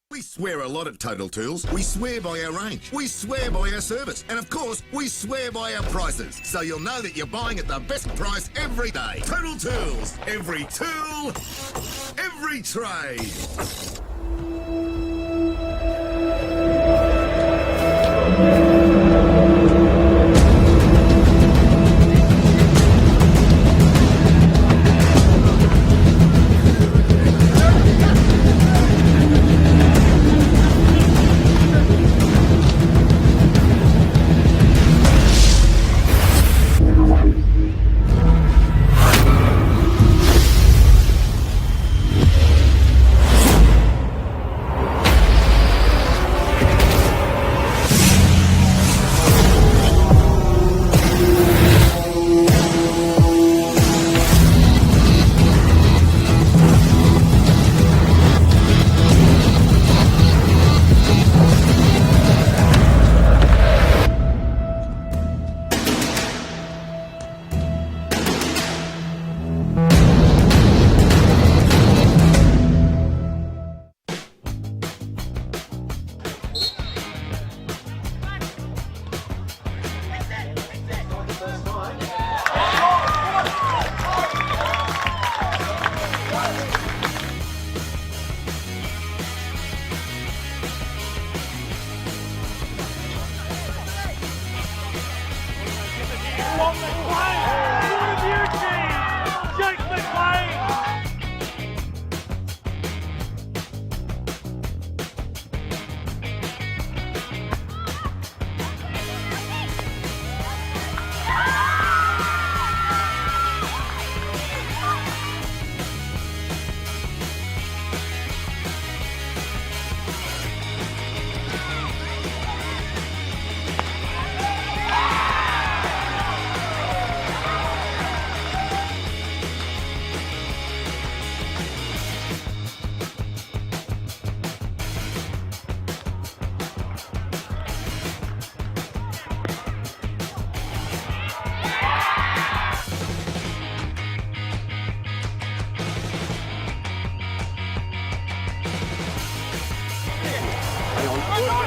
We swear a lot at Total Tools. We swear by our range. We swear by our service. And of course, we swear by our prices. So you'll know that you're buying at the best price every day. Total Tools. Every tool, every trade.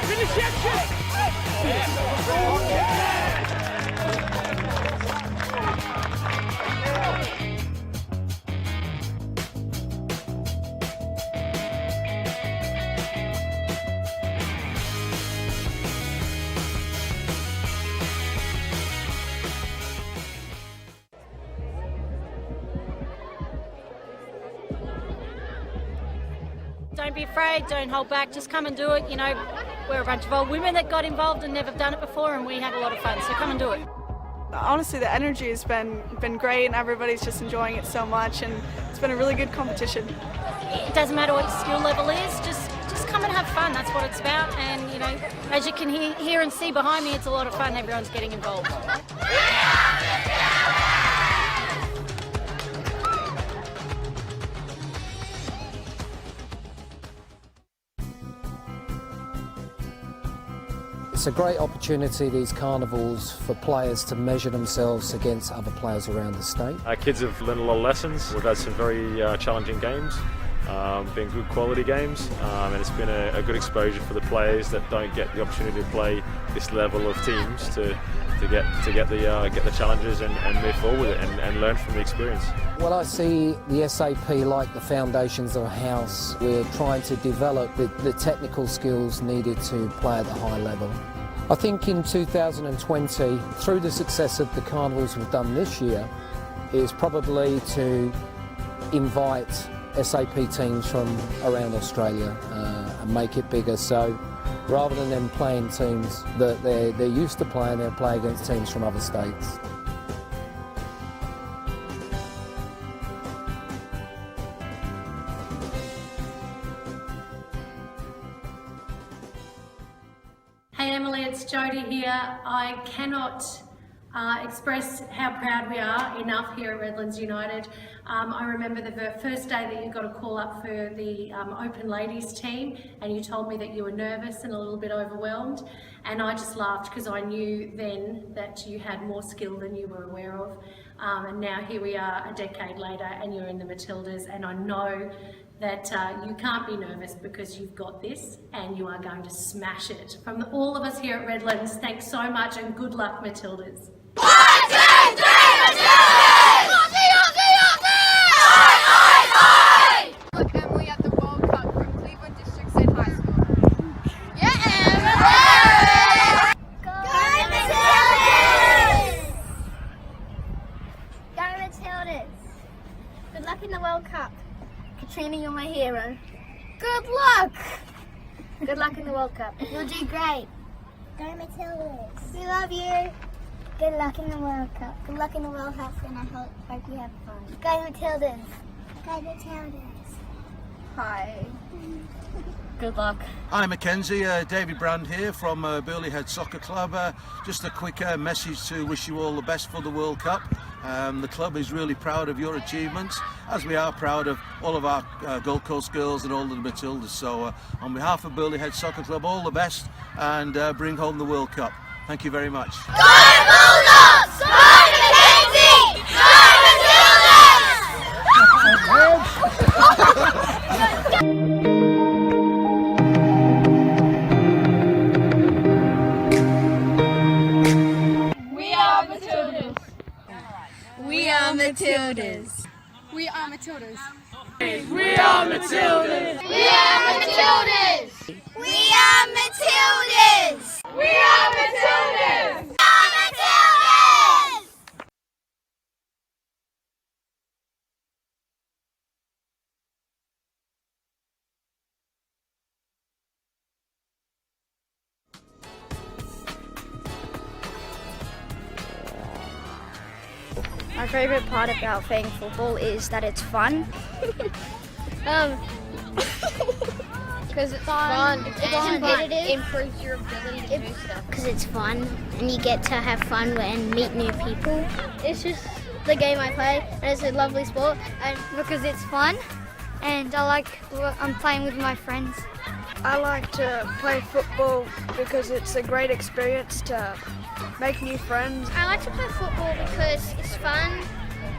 Finish that shit! Don't be afraid, don't hold back, just come and do it. You know, we're a bunch of old women that got involved and never done it before, and we had a lot of fun, so come and do it. Honestly, the energy has been great and everybody's just enjoying it so much, and it's been a really good competition. It doesn't matter what your skill level is, just come and have fun, that's what it's about. And, you know, as you can hear and see behind me, it's a lot of fun, everyone's getting involved. It's a great opportunity, these carnivals, for players to measure themselves against other players around the state. Our kids have learned a lot of lessons. We've had some very challenging games, been good quality games, and it's been a good exposure for the players that don't get the opportunity to play this level of teams to get the challenges and move forward with it and learn from the experience. Well, I see the SAP like the foundations of a house. We're trying to develop the technical skills needed to play at the high level. I think in 2020, through the success of the carnivals we've done this year, is probably to invite SAP teams from around Australia and make it bigger. So rather than them playing teams that they're used to playing, they'll play against teams from other states. Hey Emily, it's Jodie here. I cannot express how proud we are enough here at Redlands United. I remember the first day that you got a call up for the Open Ladies team, and you told me that you were nervous and a little bit overwhelmed, and I just laughed because I knew then that you had more skill than you were aware of. And now here we are a decade later and you're in the Matildas, and I know that you can't be nervous because you've got this and you are going to smash it. From all of us here at Redlands, thanks so much and good luck, Matildas. 1, 2, 3, Matildas! Look, Emily at the World Cup from Cleveland District State High School. Yeah, Emily! Go Matildas! Good luck in the World Cup. Katrina, you're my hero. Good luck! Good luck in the World Cup. You'll do great. Go Matildas. We love you. Good luck in the World Cup. Good luck in the World Cup, and I hope you have fun. Go Matildas. Go Matildas. Hi. Good luck. Hi Mackenzie, David Brand here from Burley Head Soccer Club. Just a quick message to wish you all the best for the World Cup. The club is really proud of your achievements, as we are proud of all of our Gold Coast girls and all of the Matildas. So on behalf of Burley Head Soccer Club, all the best, and bring home the World Cup. Thank you very much. Go Bulldogs! Go Mackenzie! Go Matildas! We are Matildas. We are Matildas. We are Matildas. We are Matildas. We are Matildas. We are Matildas. We are Matildas. My favourite part about playing football is that it's fun. Because it's fun. It's fun. It improves your ability to do stuff. Because it's fun and you get to have fun and meet new people. It's just the game I play and it's a lovely sport, and because it's fun and I'm playing with my friends. I like to play football because it's a great experience to make new friends. I like to play football because it's fun,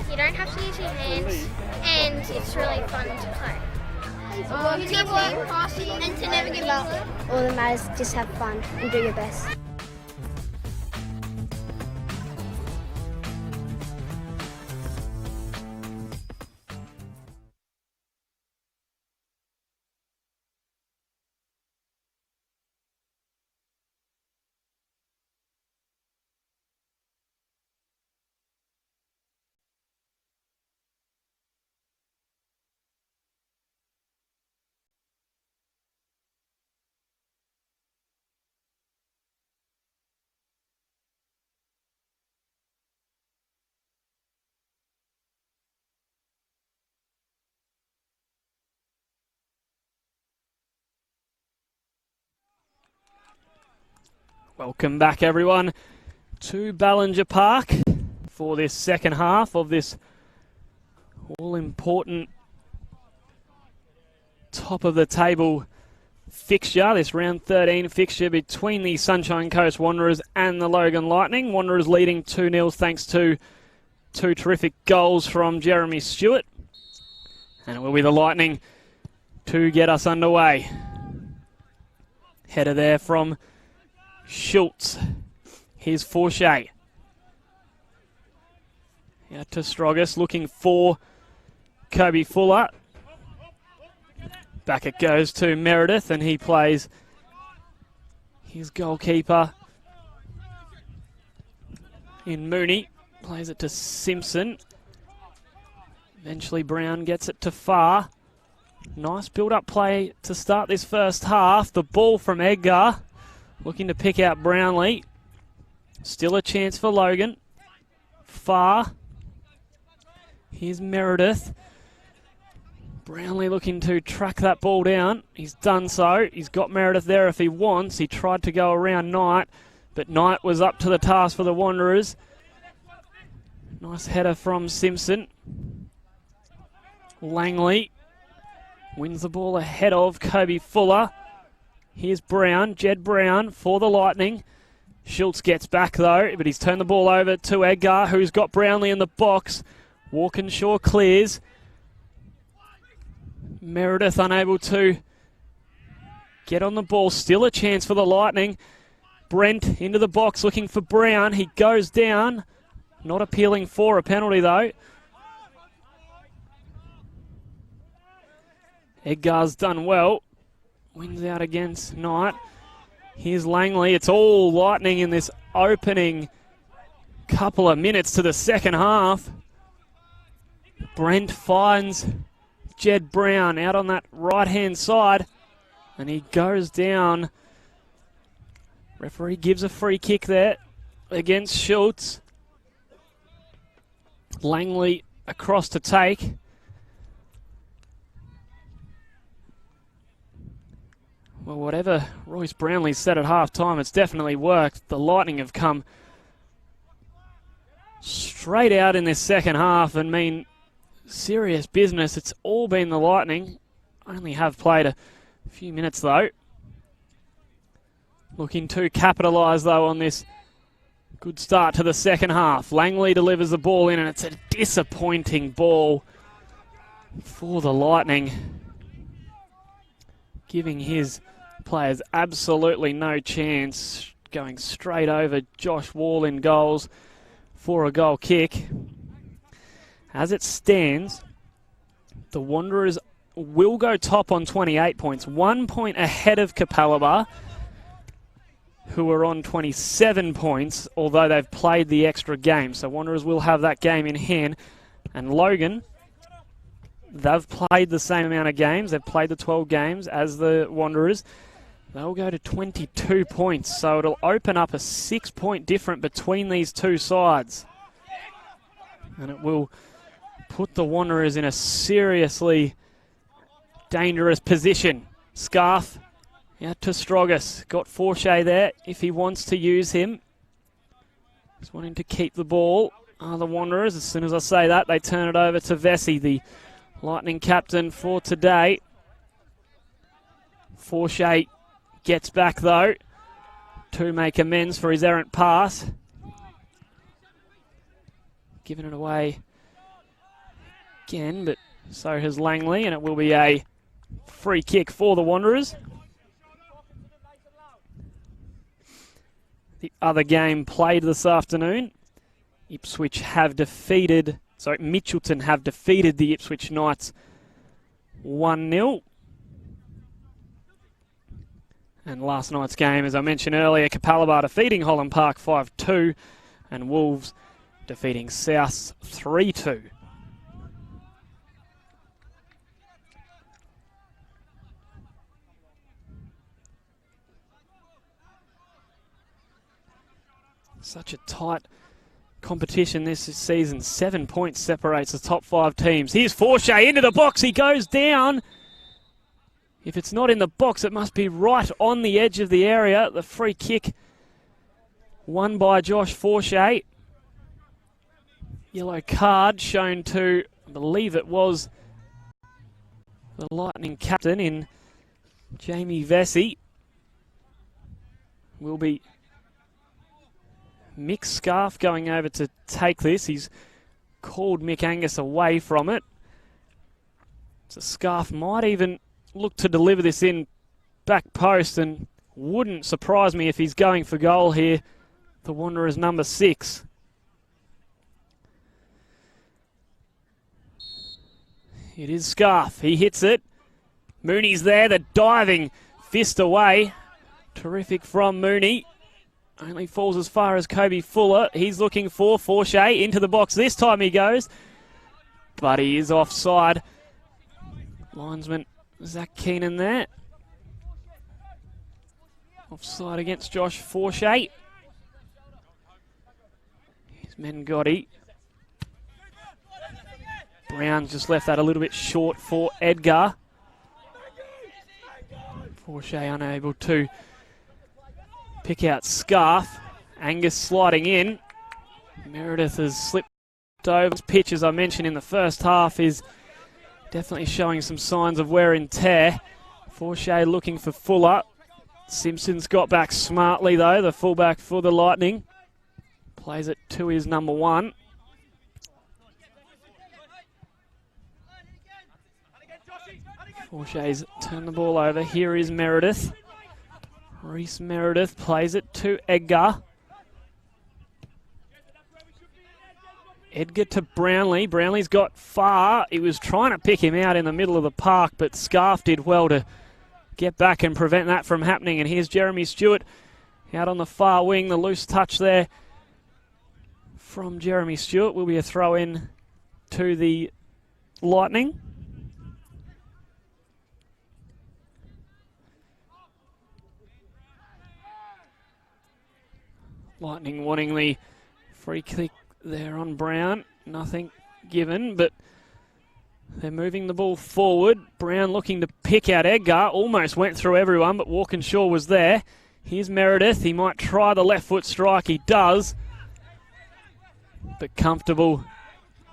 you don't have to use your hands, and it's really fun to play. Teamwork, passing, and to never give up. All that matters is just have fun and do your best. Welcome back, everyone, to Ballinger Park for this second half of this all-important top-of-the-table fixture, this round 13 fixture between the Sunshine Coast Wanderers and the Logan Lightning. Wanderers leading 2-0 thanks to two terrific goals from Jeremy Stewart. And it will be the Lightning to get us underway. Header there from Schultz. Here's Forshey. Out to Strogas, looking for Kobe Fuller. Back it goes to Meredith, and he plays his goalkeeper in Mooney. Plays it to Simpson. Eventually Brown gets it to Farr. Nice build-up play to start this first half. The ball from Edgar. Looking to pick out Brownlee. Still a chance for Logan. Farr. Here's Meredith. Brownlee looking to track that ball down. He's done so. He's got Meredith there if he wants. He tried to go around Knight, but Knight was up to the task for the Wanderers. Nice header from Simpson. Langley wins the ball ahead of Kobe Fuller. Here's Brown, Jed Brown for the Lightning. Schultz gets back though, but he's turned the ball over to Edgar, who's got Brownlee in the box. Walkinshaw clears. Meredith unable to get on the ball. Still a chance for the Lightning. Brent into the box looking for Brown. He goes down. Not appealing for a penalty though. Edgar's done well. Wins out against Knight. Here's Langley. It's all Lightning in this opening couple of minutes to the second half. Brent finds Jed Brown out on that right-hand side. And he goes down. Referee gives a free kick there against Schultz. Langley across to take. Well, whatever Royce Brownlee said at half-time, it's definitely worked. The Lightning have come straight out in this second half and mean serious business. It's all been the Lightning. Only have played a few minutes, though. Looking to capitalise, though, on this good start to the second half. Langley delivers the ball in, and it's a disappointing ball for the Lightning, giving his players absolutely no chance, going straight over Josh Wall in goals for a goal kick. As it stands, the Wanderers will go top on 28 points, 1 point ahead of Capalaba, who are on 27 points, although they've played the extra game. So Wanderers will have that game in hand. And Logan, they've played the same amount of games. They've played the 12 games as the Wanderers. They'll go to 22 points, so it'll open up a 6-point difference between these two sides. And it will put the Wanderers in a seriously dangerous position. Scarf out to Strogas. Got Forshey there if he wants to use him. Just wanting to keep the ball. The Wanderers, as soon as I say that, they turn it over to Vesey, the Lightning captain for today. Forshey gets back though to make amends for his errant pass. Giving it away again, but so has Langley, and it will be a free kick for the Wanderers. The other game played this afternoon. Mitchelton have defeated the Ipswich Knights 1-0. And last night's game, as I mentioned earlier, Capalaba defeating Holland Park 5-2 and Wolves defeating South 3-2. Such a tight competition this season. 7 points separates the top 5 teams. Here's Forshey into the box. He goes down. If it's not in the box, it must be right on the edge of the area. The free kick won by Josh Forshey. Yellow card shown to, I believe it was the Lightning captain in Jamie Vesey. Will be Mick Scarf going over to take this. He's called Mick Angus away from it. So Scarf might even look to deliver this in back post, and wouldn't surprise me if he's going for goal here. The Wanderers number 6. It is Scarf. He hits it. Mooney's there. The diving fist away. Terrific from Mooney. Only falls as far as Kobe Fuller. He's looking for Forshey into the box. This time he goes. But he is offside. Linesman Zach Keenan there. Offside against Josh Forshey. Here's Mengotti. Brown's just left that a little bit short for Edgar. Forshey unable to pick out Scarf. Angus sliding in. Meredith has slipped over. His pitch, as I mentioned in the first half, is definitely showing some signs of wear and tear. Forshey looking for Fuller. Simpson's got back smartly though, the fullback for the Lightning. Plays it to his number 1. Forshey's turned the ball over. Here is Meredith. Reese Meredith plays it to Edgar. Edgar to Brownlee. Brownlee's got far. He was trying to pick him out in the middle of the park, but Scarf did well to get back and prevent that from happening. And here's Jeremy Stewart out on the far wing. The loose touch there from Jeremy Stewart will be a throw in to the Lightning. Lightning wanting the free kick there on Brown. Nothing given, but they're moving the ball forward. Brown looking to pick out Edgar. Almost went through everyone, but Walkinshaw was there. Here's Meredith. He might try the left foot strike. He does. But comfortable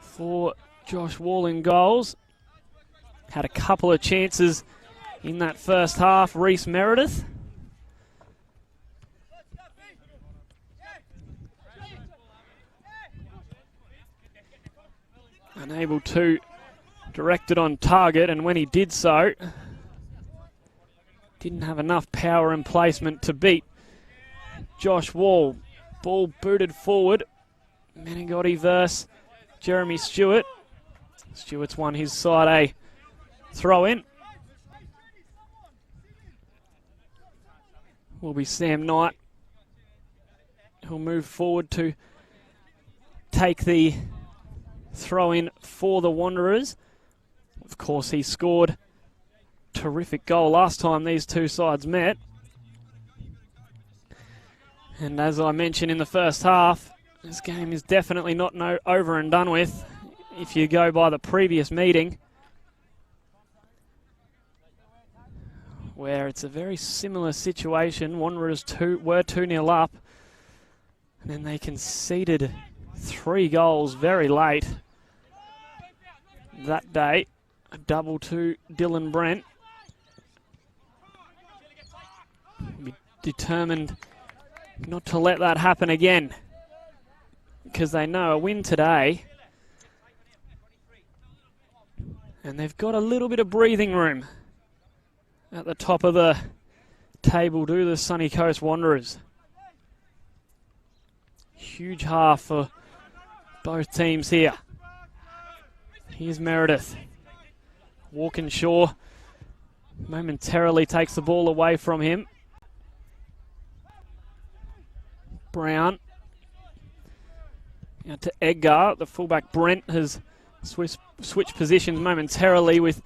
for Josh Wall in goals. Had a couple of chances in that first half. Reese Meredith. Unable to direct it on target, and when he did so, didn't have enough power and placement to beat Josh Wall. Ball booted forward. Menengotti versus Jeremy Stewart. Stewart's won his side a throw in. Will be Sam Knight. He'll move forward to take the throw in for the Wanderers. Of course, he scored a terrific goal last time these two sides met. And as I mentioned in the first half, this game is definitely not over and done with if you go by the previous meeting, where it's a very similar situation. Wanderers were 2-0 up, and then they conceded 3 goals very late that day. A double to Dylan Brent. Be determined not to let that happen again, because they know a win today, and they've got a little bit of breathing room at the top of the table, do the Sunny Coast Wanderers. Huge half for both teams here. Here's Meredith. Walkinshaw momentarily takes the ball away from him. Brown. Now to Edgar. The fullback Brent has switched positions momentarily with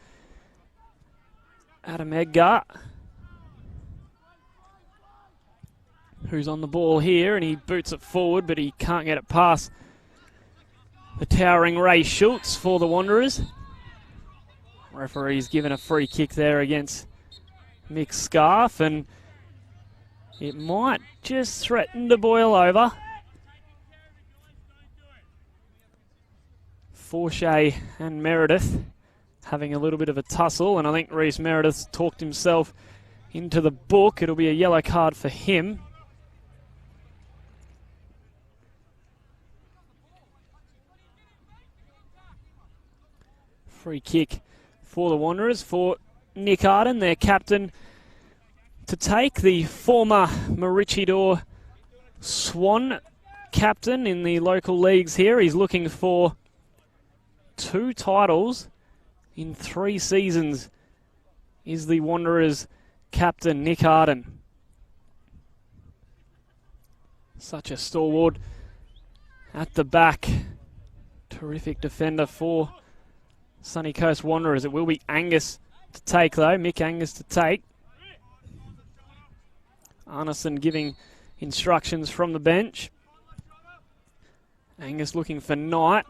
Adam Edgar, who's on the ball here, and he boots it forward, but he can't get it past the towering Ray Schultz for the Wanderers. Referee's given a free kick there against Mick Scarf, and It might just threaten to boil over. Forshea and Meredith having a little bit of a tussle, and I think Reece Meredith talked himself into the book. It'll be a yellow card for him. Free kick for the Wanderers, for Nick Arden, their captain, to take. The former Maroochydore Swan captain in the local leagues here. He's looking for 2 titles in 3 seasons, is the Wanderers captain, Nick Arden. Such a stalwart at the back. Terrific defender for Sunny Coast Wanderers. It will be Angus to take, though. Mick Angus to take. Arneson giving instructions from the bench. Angus looking for Knight.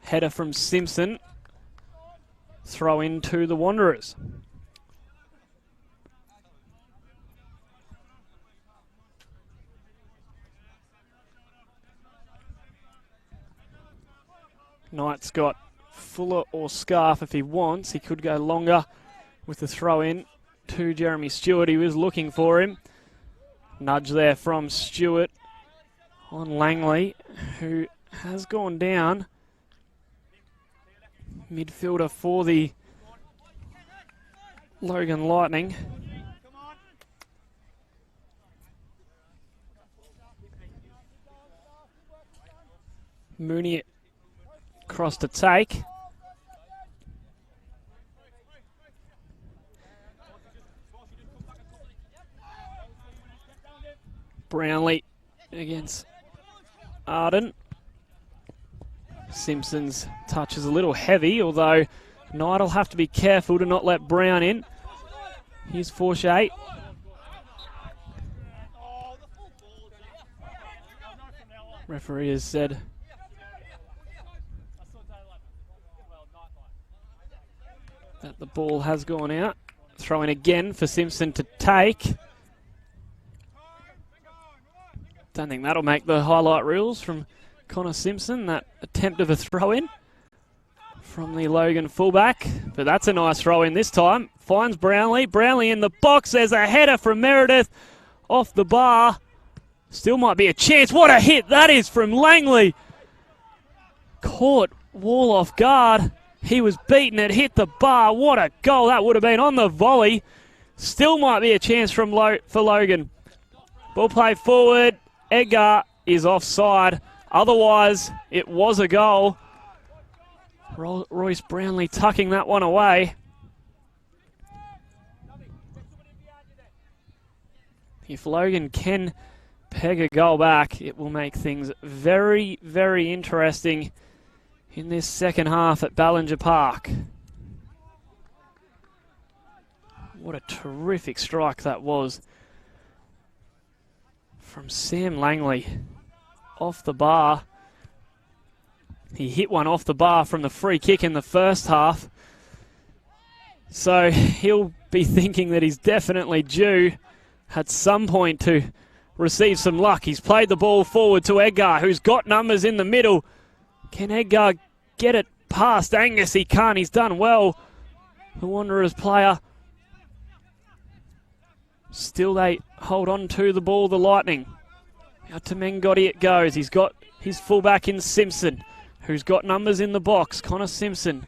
Header from Simpson. Throw in to the Wanderers. Knight's got Fuller or Scarf if he wants. He could go longer with the throw in to Jeremy Stewart. He was looking for him. Nudge there from Stewart on Langley, who has gone down. Midfielder for the Logan Lightning. Mooney across to take. Brownlee against Arden. Simpson's touch is a little heavy, although Knight will have to be careful to not let Brown in. Here's Forshea. Referee has said that the ball has gone out. Throw in again for Simpson to take. Don't think that'll make the highlight reels from Connor Simpson, that attempt of a throw-in from the Logan fullback. But that's a nice throw-in this time. Finds Brownlee. Brownlee in the box. There's a header from Meredith off the bar. Still might be a chance. What a hit that is from Langley. Caught Wall off guard. He was beaten. It hit the bar. What a goal that would have been on the volley. Still might be a chance from for Logan. Ball play forward. Edgar is offside. Otherwise, it was a goal. Royce Brownlee tucking that one away. If Logan can peg a goal back, it will make things very, very interesting in this second half at Ballinger Park. What a terrific strike that was from Sam Langley. Off the bar. He hit one off the bar from the free kick in the first half. So he'll be thinking that he's definitely due at some point to receive some luck. He's played the ball forward to Edgar, who's got numbers in the middle. Can Edgar get it past Angus? He can't. He's done well. The Wanderers player. Still they hold on to the ball, the Lightning. Out to Mengotti it goes. He's got his fullback in Simpson, who's got numbers in the box. Connor Simpson.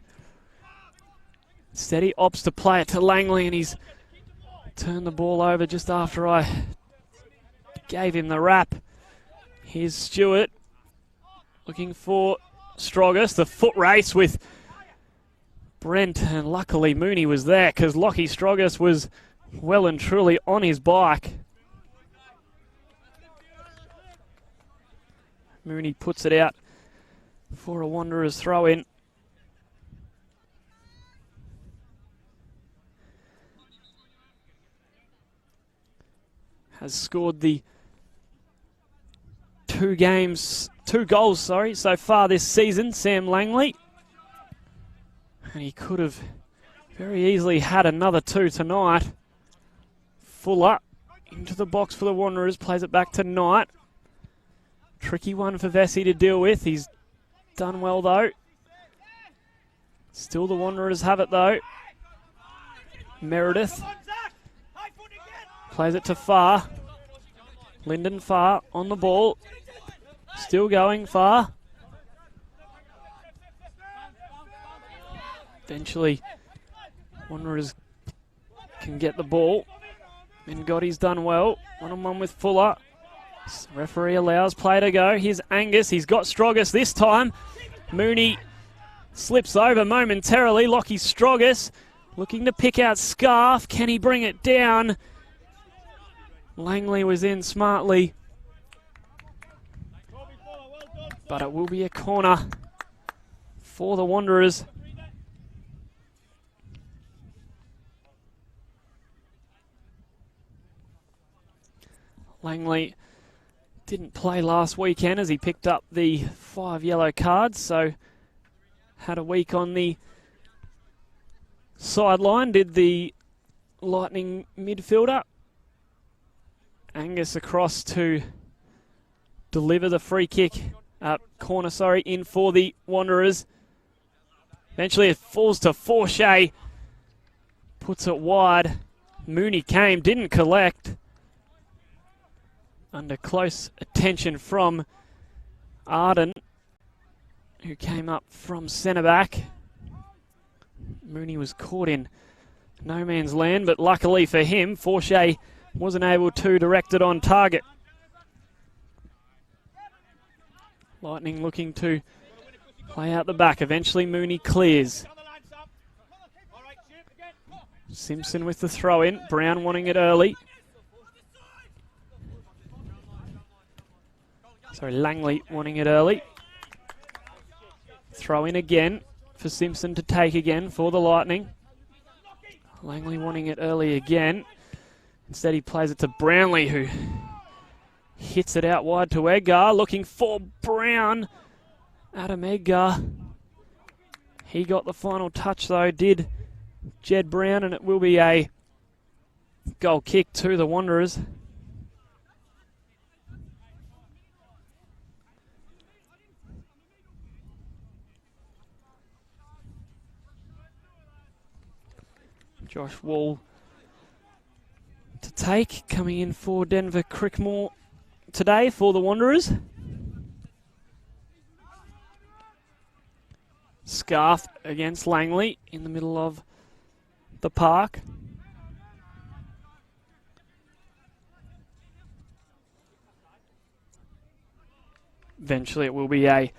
Instead he opts to play it to Langley, and he's turned the ball over just after I gave him the wrap. Here's Stewart looking for Stroggis. The foot race with Brent, and luckily Mooney was there because Lockie Stroggis was well and truly on his bike. Mooney puts it out for a Wanderers throw-in. Has scored the two goals so far this season, Sam Langley. And he could have very easily had another 2 tonight. Fuller Into the box for the Wanderers, plays it back to Knight. Tricky one for Vesey to deal with. He's done well though. Still the Wanderers have it though. Meredith plays it to Farr. Lyndon Farr on the ball. Still going Farr. Eventually, Wanderers can get the ball. And Gotti's done well. One-on-one with Fuller. Referee allows play to go. Here's Angus. He's got Stroggis this time. Mooney slips over momentarily. Lockie Stroggis looking to pick out Scarf. Can he bring it down? Langley was in smartly. But it will be a corner for the Wanderers. Langley didn't play last weekend as he picked up the 5 yellow cards, so had a week on the sideline, did the Lightning midfielder. Angus across to deliver the free kick, corner, in for the Wanderers. Eventually it falls to Forshea, puts it wide. Mooney came, didn't collect. Under close attention from Arden, who came up from centre-back. Mooney was caught in no man's land, but luckily for him, Forshea wasn't able to direct it on target. Lightning looking to play out the back. Eventually Mooney clears. Simpson with the throw-in. Brown wanting it early. Langley wanting it early. Throw in again for Simpson to take again for the Lightning. Langley wanting it early again. Instead he plays it to Brownlee, who hits it out wide to Edgar. Looking for Brown. Adam Edgar. He got the final touch though, did Jed Brown, and it will be a goal kick to the Wanderers. Josh Wall to take, coming in for Denver Crickmore today for the Wanderers. Scarf against Langley in the middle of the park. Eventually it will be a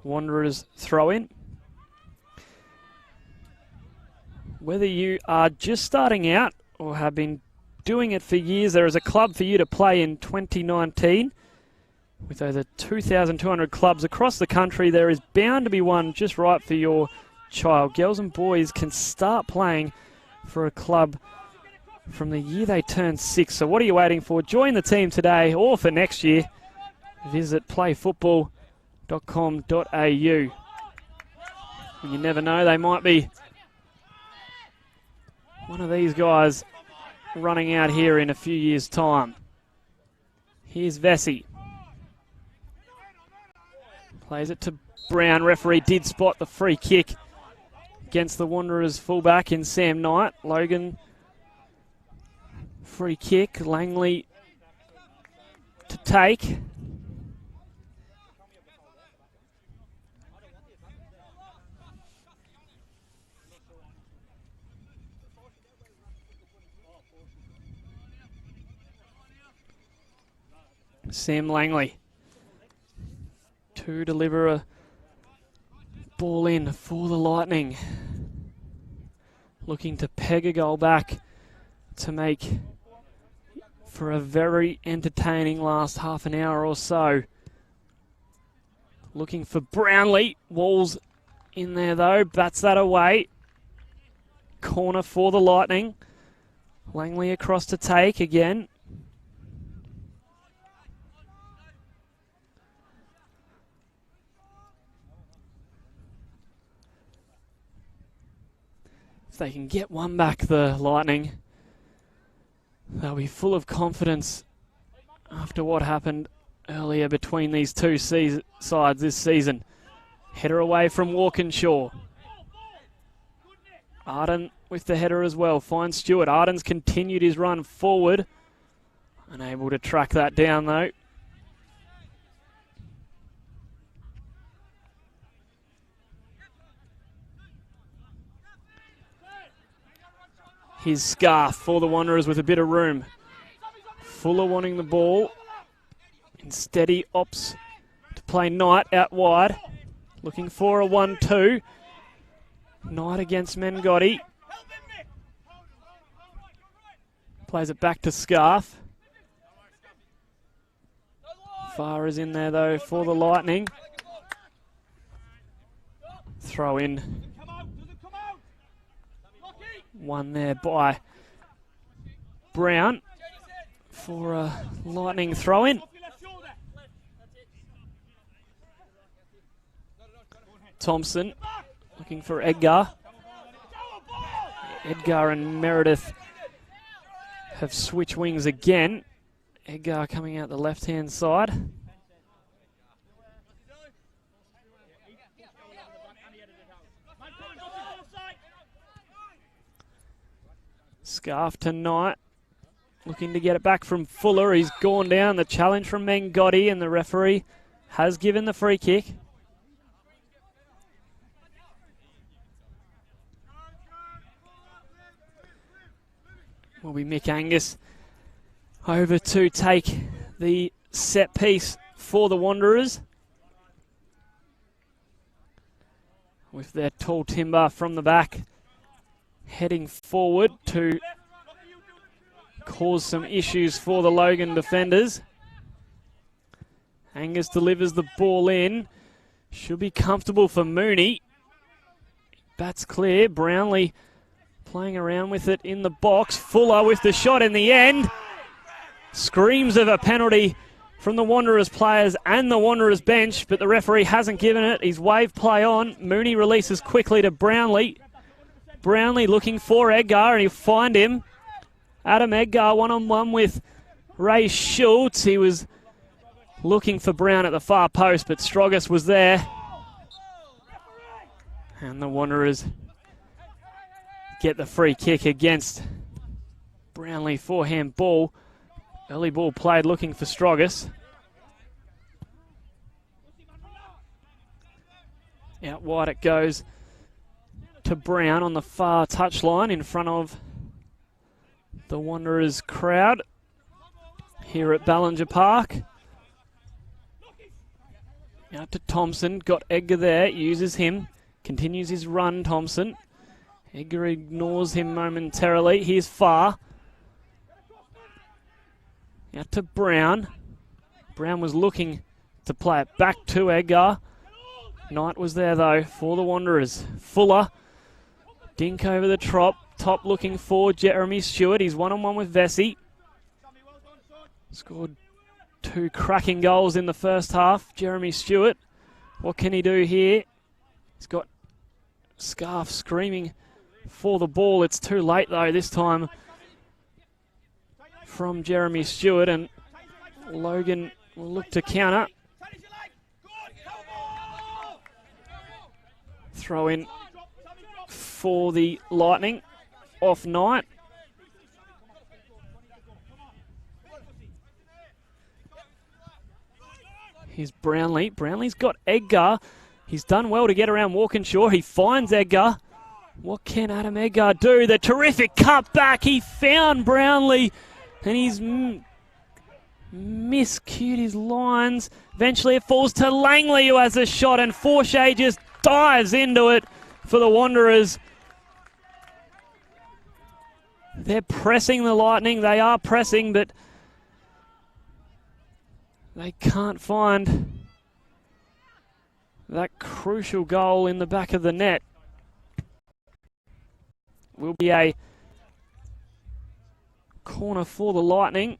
Wanderers throw-in. Whether you are just starting out or have been doing it for years, there is a club for you to play in 2019. With over 2,200 clubs across the country, there is bound to be one just right for your child. Girls and boys can start playing for a club from the year they turn 6. So what are you waiting for? Join the team today or for next year. Visit playfootball.com.au. You never know, they might be one of these guys running out here in a few years' time. Here's Vesey. Plays it to Brown. Referee did spot the free kick against the Wanderers fullback in Sam Knight. Logan, free kick. Langley to take. Sam Langley to deliver a ball in for the Lightning. Looking to peg a goal back to make for a very entertaining last half an hour or so. Looking for Brownlee. Walls in there though. Bats that away. Corner for the Lightning. Langley across to take again. If they can get one back, the Lightning, They'll be full of confidence after what happened earlier between these two sides this season. Header away from Walkinshaw. Arden with the header as well. Finds Stewart. Arden's continued his run forward. Unable to track that down though. His Scarf for the Wanderers with a bit of room. Fuller wanting the ball. Instead he opts to play Knight out wide. Looking for a 1-2. Knight against Mengotti. Plays it back to Scarf. Farr is in there though for the Lightning. Throw in. One there by Brown for a Lightning throw in. Thompson looking for Edgar. Edgar and Meredith have switched wings again. Edgar coming out the left-hand side. Scarf to Knight. Looking to get it back from Fuller. He's gone down. The challenge from Mengotti, and the referee has given the free kick. Will be Mick Angus over to take the set piece for the Wanderers. With their tall timber from the back heading forward to cause some issues for the Logan defenders. Angus delivers the ball in. Should be comfortable for Mooney. Bats clear. Brownlee playing around with it in the box. Fuller with the shot in the end. Screams of a penalty from the Wanderers players and the Wanderers bench, but the referee hasn't given it. He's waved play on. Mooney releases quickly to Brownlee. Brownlee looking for Edgar, and he'll find him. Adam Edgar one-on-one with Ray Schultz. He was looking for Brown at the far post, but Strogas was there. And the Wanderers get the free kick against Brownlee. Forehand ball. Early ball played looking for Strogas. Out wide it goes to Brown on the far touchline in front of the Wanderers crowd here at Ballinger Park. Out to Thompson. Got Edgar there. Uses him. Continues his run, Thompson. Edgar ignores him momentarily. Here's Farr. Out to Brown. Brown was looking to play it back to Edgar. Knight was there though for the Wanderers. Fuller. Dink over the top looking for Jeremy Stewart. He's one-on-one with Vesey. Scored 2 cracking goals in the first half. Jeremy Stewart. What can he do here? He's got Scarf screaming for the ball. It's too late though this time from Jeremy Stewart, and Logan will look to counter. Throw in for the Lightning off Knight. Here's Brownlee. Brownlee's got Edgar. He's done well to get around Walkinshaw. He finds Edgar. What can Adam Edgar do? The terrific cut back. He found Brownlee, and he's miscued his lines. Eventually it falls to Langley, who has a shot, and Forshey just dives into it for the Wanderers. They're pressing the Lightning. They are pressing, but they can't find that crucial goal in the back of the net. Will be a corner for the Lightning.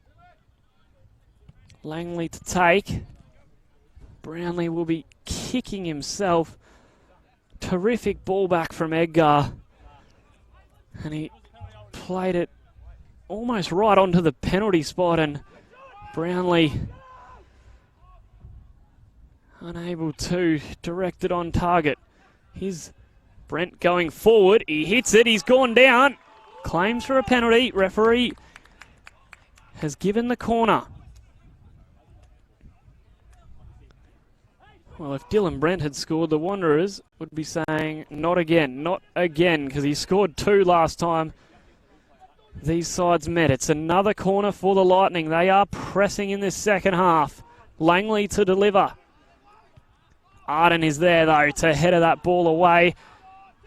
Langley to take. Brownlee will be kicking himself. Terrific ball back from Edgar. And he played it almost right onto the penalty spot, and Brownlee unable to direct it on target. Here's Brent going forward. He hits it. He's gone down. Claims for a penalty. Referee has given the corner. Well, if Dylan Brent had scored, the Wanderers would be saying, not again, because he scored 2 last time these sides met. It's another corner for the Lightning. They are pressing in this second half. Langley to deliver. Arden is there, though, to header that ball away.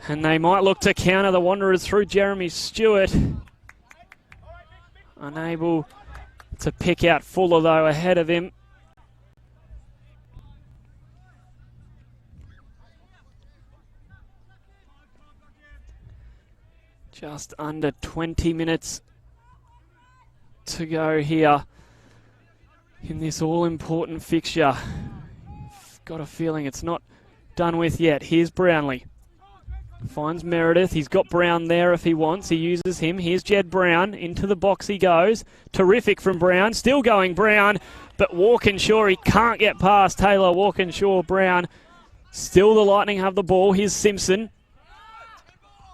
And they might look to counter the Wanderers through Jeremy Stewart. Unable to pick out Fuller, though, ahead of him. Just under 20 minutes to go here in this all-important fixture. Got a feeling it's not done with yet. Here's Brownlee. Finds Meredith. He's got Brown there if he wants. He uses him. Here's Jed Brown. Into the box he goes. Terrific from Brown. Still going Brown. But Walkinshaw, he can't get past Taylor Walkinshaw. Brown. Still the Lightning have the ball. Here's Simpson.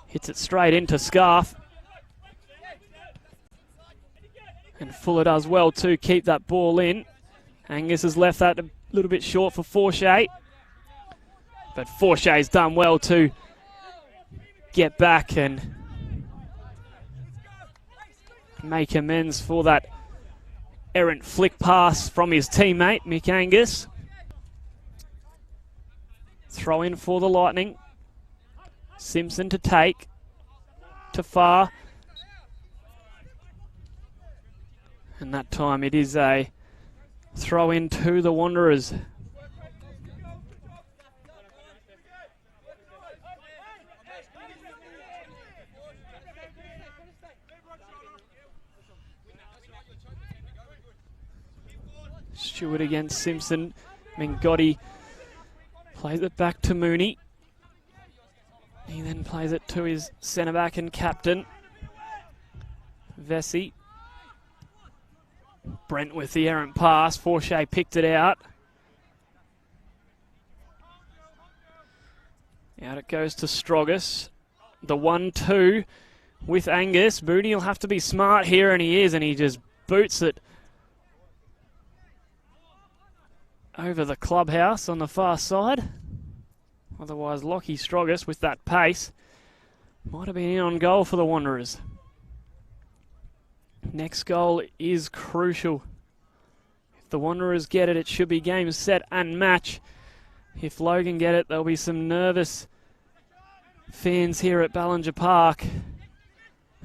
Hits it straight into Scarf. And Fuller does well to keep that ball in. Angus has left that a little bit short for Forshea. But Forshea's done well to get back and make amends for that errant flick pass from his teammate, Mick Angus. Throw in for the Lightning. Simpson to take. To Far. And that time it is a throw in to the Wanderers. Stewart against Simpson. Mingotti plays it back to Mooney. He then plays it to his centre-back and captain, Vesey. Brent with the errant pass. Forshea picked it out. Out it goes to Strogus. The 1-2 with Angus. Mooney will have to be smart here, and he is, and he just boots it over the clubhouse on the far side. Otherwise, Lockie Strogus with that pace might have been in on goal for the Wanderers. Next goal is crucial. If the Wanderers get it, it should be game, set and match. If Logan get it, there'll be some nervous fans here at Ballinger Park.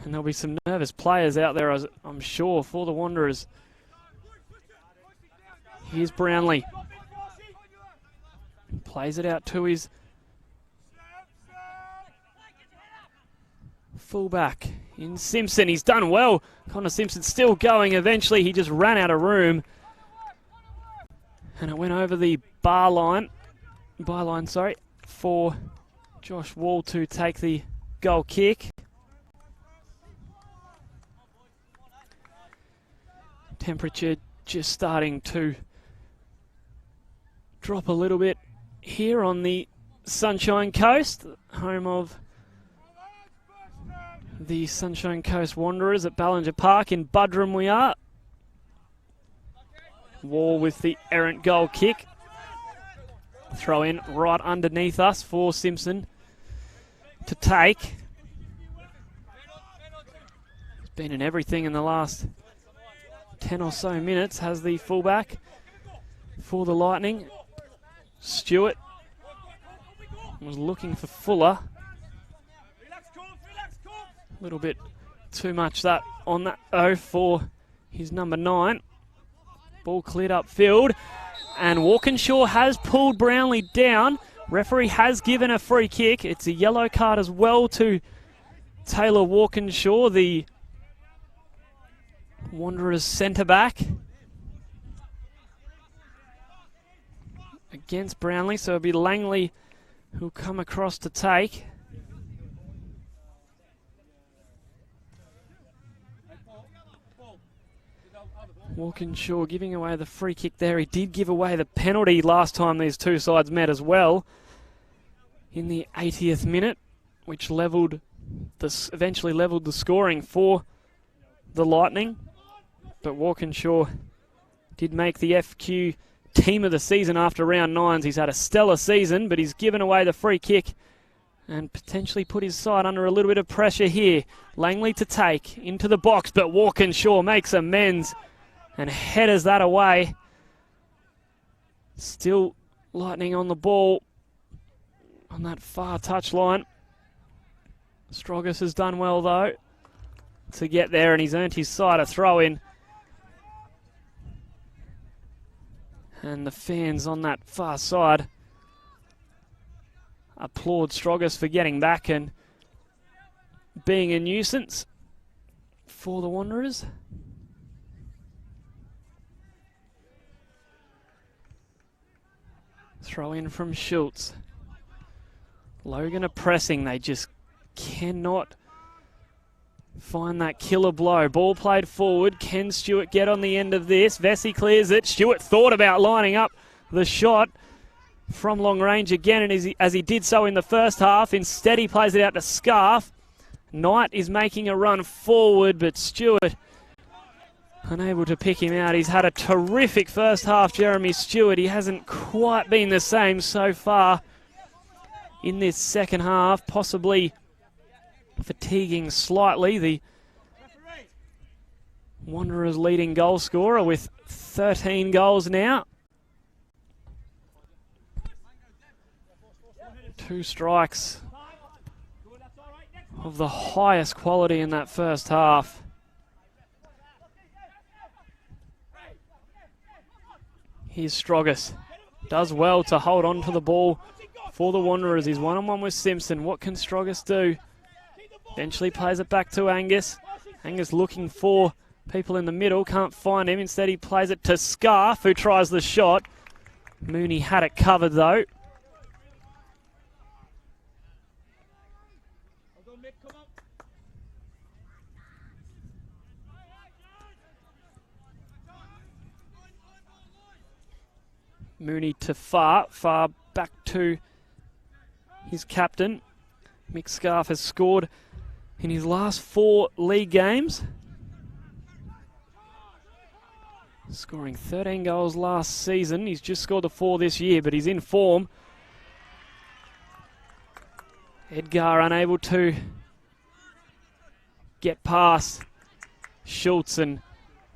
And there'll be some nervous players out there, I'm sure, for the Wanderers. Here's Brownlee. Plays it out to his fullback in Simpson. He's done well. Connor Simpson still going. Eventually he just ran out of room. And it went over the byline, for Josh Wall to take the goal kick. Temperature just starting to drop a little bit here on the Sunshine Coast, home of the Sunshine Coast Wanderers at Ballinger Park. In Budrum we are. Wall with the errant goal kick. Throw in right underneath us for Simpson to take. He's been in everything in the last 10 or so minutes, has the fullback for the Lightning. Stewart was looking for Fuller. A little bit too much that on that for his number 9. Ball cleared upfield, and Walkinshaw has pulled Brownlee down. Referee has given a free kick. It's a yellow card as well to Taylor Walkinshaw, the Wanderers centre-back, against Brownlee, so it'll be Langley who'll come across to take. Walkinshaw giving away the free kick there. He did give away the penalty last time these two sides met as well in the 80th minute, which eventually levelled the scoring for the Lightning. But Walkinshaw did make the FQ Team of the Season after round 9s. He's had a stellar season, but he's given away the free kick and potentially put his side under a little bit of pressure here. Langley to take into the box, but Walkinshaw makes amends and headers that away. Still Lightning on the ball on that far touchline. Strogus has done well, though, to get there, and he's earned his side a throw-in. And the fans on that far side applaud Strogus for getting back and being a nuisance for the Wanderers. Throw in from Schultz. Logan are pressing. They just cannot find that killer blow. Ball played forward. Can Stewart get on the end of this? Vesey clears it. Stewart thought about lining up the shot from long range again, and as he did so in the first half, instead he plays it out to Scarf. Knight is making a run forward, but Stewart unable to pick him out. He's had a terrific first half, Jeremy Stewart. He hasn't quite been the same so far in this second half, possibly fatiguing slightly. The Wanderers' leading goal scorer with 13 goals now. 2 strikes of the highest quality in that first half. Here's Strogus. Does well to hold on to the ball for the Wanderers. He's one-on-one with Simpson. What can Strogus do? Eventually plays it back to Angus. Angus looking for people in the middle. Can't find him. Instead he plays it to Scarf, who tries the shot. Mooney had it covered, though. Mooney to Far back to his captain. Mick Scarf has scored in his last 4 league games, scoring 13 goals last season. He's just scored the 4 this year, but he's in form. Edgar unable to get past Schultz, and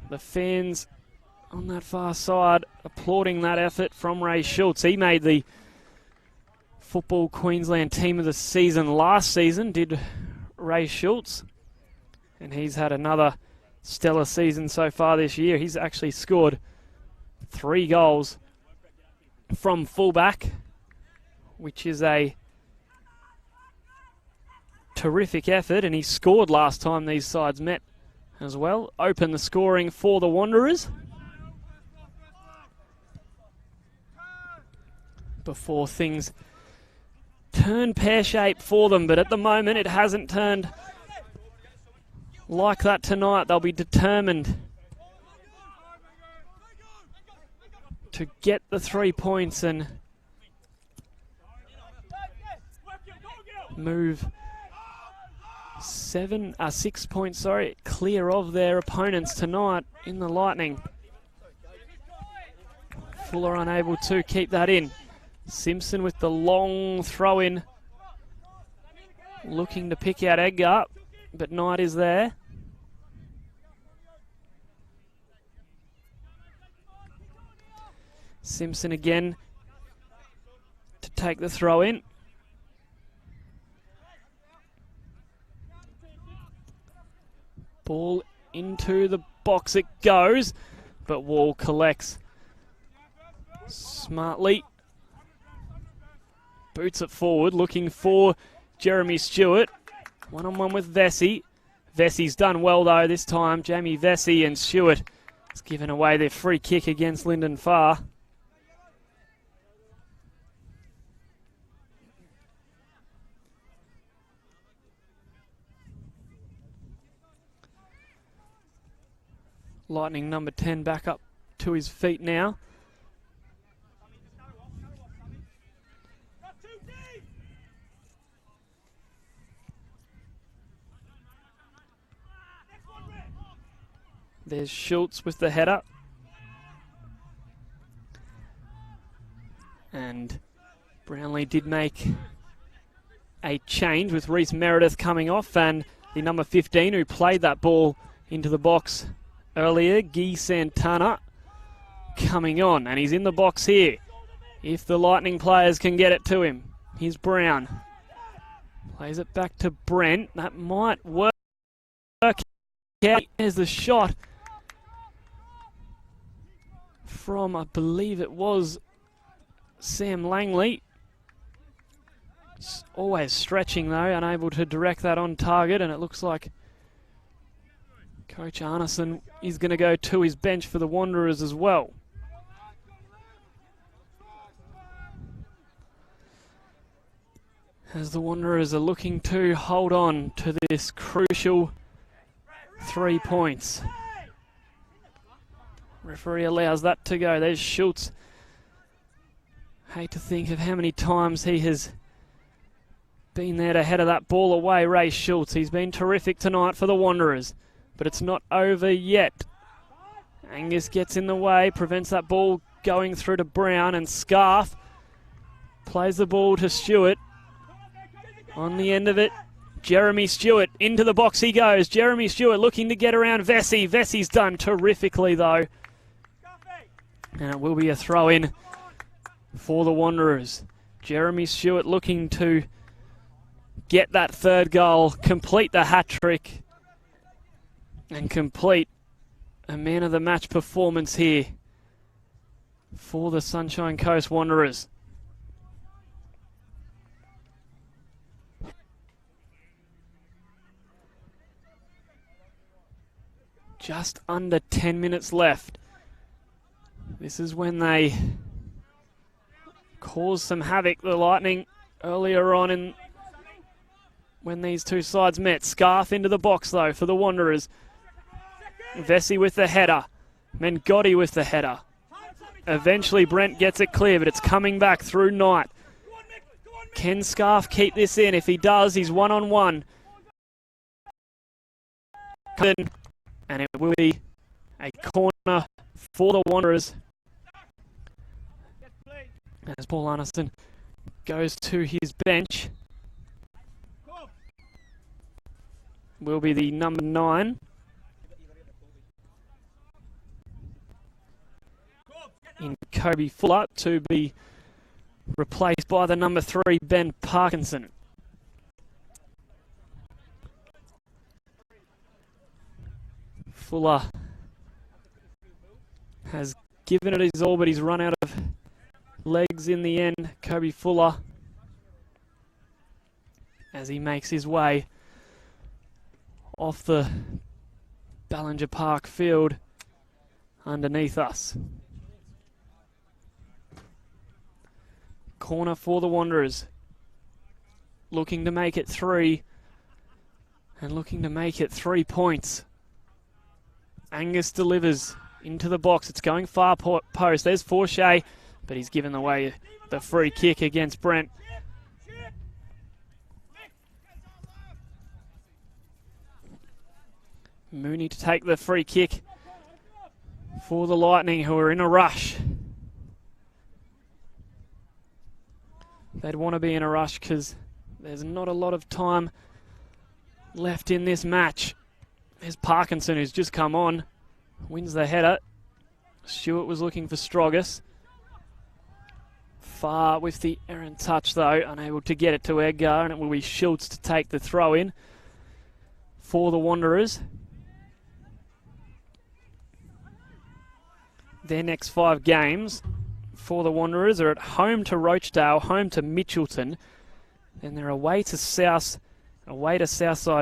the fans on that far side applauding that effort from Ray Schultz. He made the Football Queensland Team of the Season last season, did Ray Schultz, and he's had another stellar season so far this year. He's actually scored 3 goals from fullback, which is a terrific effort, and he scored last time these sides met as well. Open the scoring for the Wanderers before things turn pear-shaped for them, but at the moment it hasn't turned like that tonight. They'll be determined to get the 3 points and move 6 points, clear of their opponents tonight in the Lightning. Fuller unable to keep that in. Simpson with the long throw-in, looking to pick out Edgar, but Knight is there. Simpson again to take the throw-in. Ball into the box it goes, but Wall collects smartly. Boots it forward, looking for Jeremy Stewart. One-on-one with Vesey. Vesey's done well, though, this time. Jamie Vesey and Stewart has given away their free kick against Lyndon Farr. Lightning number 10 back up to his feet now. There's Schultz with the header. And Brownlee did make a change with Reece Meredith coming off, and the number 15 who played that ball into the box earlier, Guy Santana, coming on, and he's in the box here. If the Lightning players can get it to him. Here's Brown. Plays it back to Brent. That might work. There's the shot from, I believe it was Sam Langley. Always stretching though, unable to direct that on target, and it looks like Coach Arneson is going to go to his bench for the Wanderers as well. As the Wanderers are looking to hold on to this crucial 3 points. Referee allows that to go. There's Schultz. Hate to think of how many times he has been there to header that ball away. Ray Schultz, he's been terrific tonight for the Wanderers, but it's not over yet. Angus gets in the way, prevents that ball going through to Brown, and Scarf plays the ball to Stewart. On the end of it, Jeremy Stewart, into the box he goes. Jeremy Stewart looking to get around Vesey. Vesey's done terrifically though. And it will be a throw-in for the Wanderers. Jeremy Stewart looking to get that third goal, complete the hat-trick, and complete a man-of-the-match performance here for the Sunshine Coast Wanderers. Just under 10 minutes left. This is when they caused some havoc, the Lightning, earlier on in when these two sides met. Scarf into the box though for the Wanderers. Vesey with the header. Mengotti with the header. Eventually Brent gets it clear, but it's coming back through Knight. Can Scarf keep this in? If he does, he's one-on-one. And it will be a corner for the Wanderers as Paul Arneson goes to his bench. Will be the number 9. In Kobe Fuller, to be replaced by the number 3, Ben Parkinson. Fuller has given it his all, but he's run out of legs in the end. Kobe Fuller, as he makes his way off the Ballinger Park field underneath us. Corner for the Wanderers. Looking to make it 3. And looking to make it 3 points. Angus delivers into the box. It's going far post. There's Forshea, but he's given away the free kick against Brent. Mooney to take the free kick for the Lightning, who are in a rush. They'd want to be in a rush because there's not a lot of time left in this match. There's Parkinson, who's just come on, wins the header. Stewart was looking for Strogus. Far with the errant touch though, unable to get it to Edgar, and it will be Schultz to take the throw in for the Wanderers. Their next 5 games for the Wanderers are at home to Rochdale, home to Mitchelton, then they're away to Southside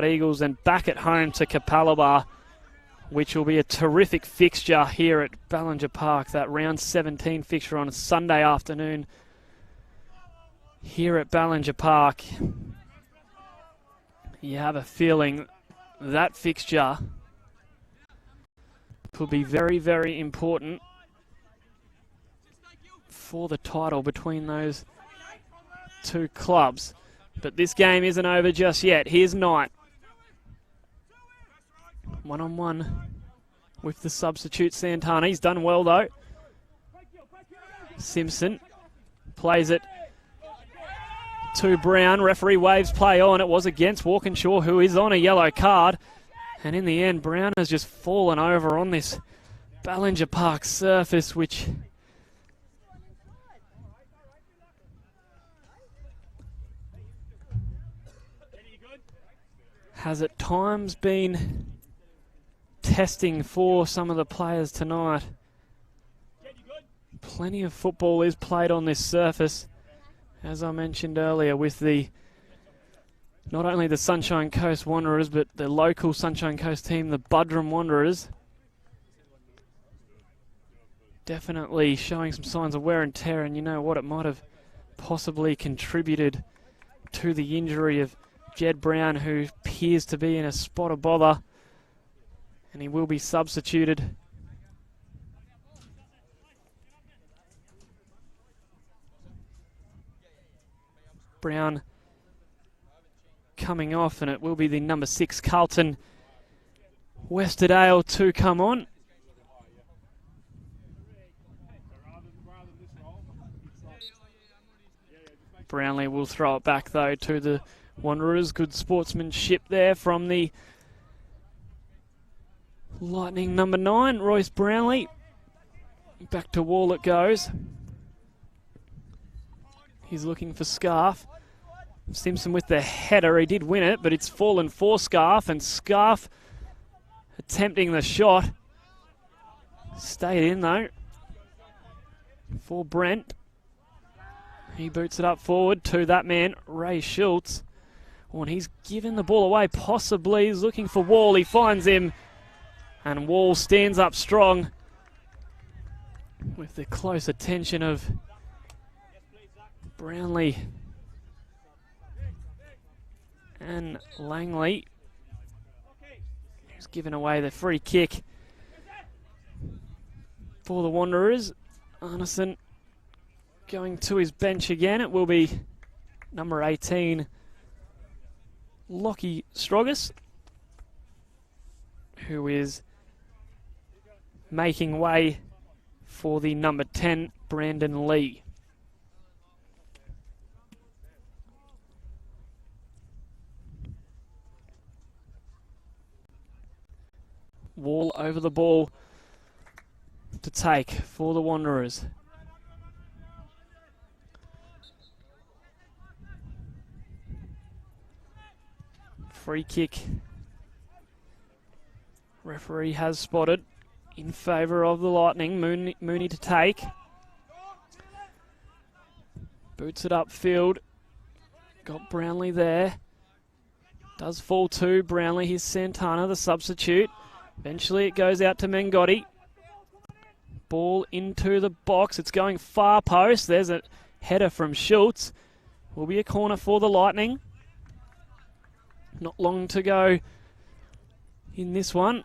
Eagles, and back at home to Capalaba, which will be a terrific fixture here at Ballinger Park. That round 17 fixture on a Sunday afternoon here at Ballinger Park. You have a feeling that fixture could be very, very important for the title between those two clubs. But this game isn't over just yet. Here's Knight. One-on-one with the substitute Santana. He's done well though. Simpson plays it to Brown. Referee waves play on. It was against Walkinshaw, who is on a yellow card. And in the end, Brown has just fallen over on this Ballinger Park surface, which has at times been testing for some of the players tonight. Plenty of football is played on this surface, as I mentioned earlier, with not only the Sunshine Coast Wanderers, but the local Sunshine Coast team, the Buderim Wanderers. Definitely showing some signs of wear and tear, and you know what, it might have possibly contributed to the injury of Jed Brown, who appears to be in a spot of bother, and he will be substituted. Brown coming off, and it will be the number 6 Carlton Westerdale to come on. Brownlee will throw it back though to the Wanderers. Good sportsmanship there from the Lightning number 9, Royce Brownlee. Back to Wall it goes. He's looking for Scarf. Simpson with the header. He did win it, but it's fallen for Scarf, and Scarf attempting the shot. Stayed in though for Brent. He boots it up forward to that man, Ray Schultz. Oh, and he's given the ball away, possibly. He's looking for Wall. He finds him, and Wall stands up strong with the close attention of Brownlee and Langley, who's given away the free kick for the Wanderers. Arneson going to his bench again. It will be number 18, Lockie Strogus, who is making way for the number 10, Brandon Lee. Wall over the ball to take for the Wanderers. Free kick. Referee has spotted in favour of the Lightning. Mooney to take. Boots it upfield. Got Brownlee there. Does fall to Brownlee. Here's Santana, the substitute. Eventually it goes out to Mengotti. Ball into the box. It's going far post. There's a header from Schultz. Will be a corner for the Lightning. Not long to go in this one.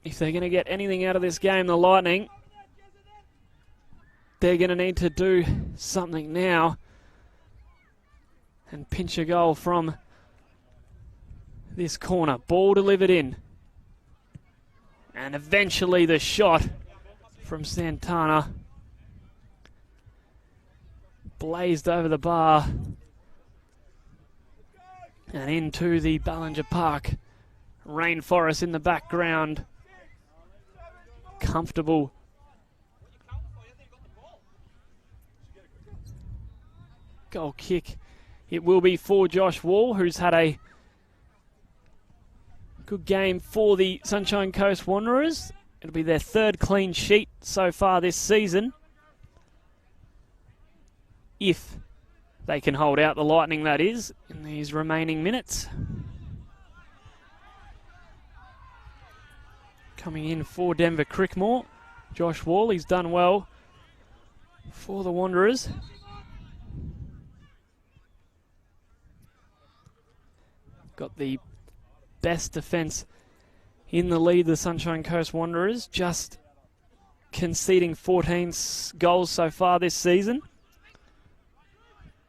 If they're going to get anything out of this game, the Lightning, they're going to need to do something now and pinch a goal from this corner. Ball delivered in. And eventually the shot from Santana blazed over the bar and into the Ballinger Park rainforest in the background. Comfortable. Goal kick. It will be for Josh Wall, who's had a good game for the Sunshine Coast Wanderers. It'll be their 3rd clean sheet so far this season, if they can hold out the Lightning, that is, in these remaining minutes. Coming in for Denver Crickmore, Josh Wall. He's done well for the Wanderers. Got the best defence in the lead, the Sunshine Coast Wanderers, just conceding 14 goals so far this season.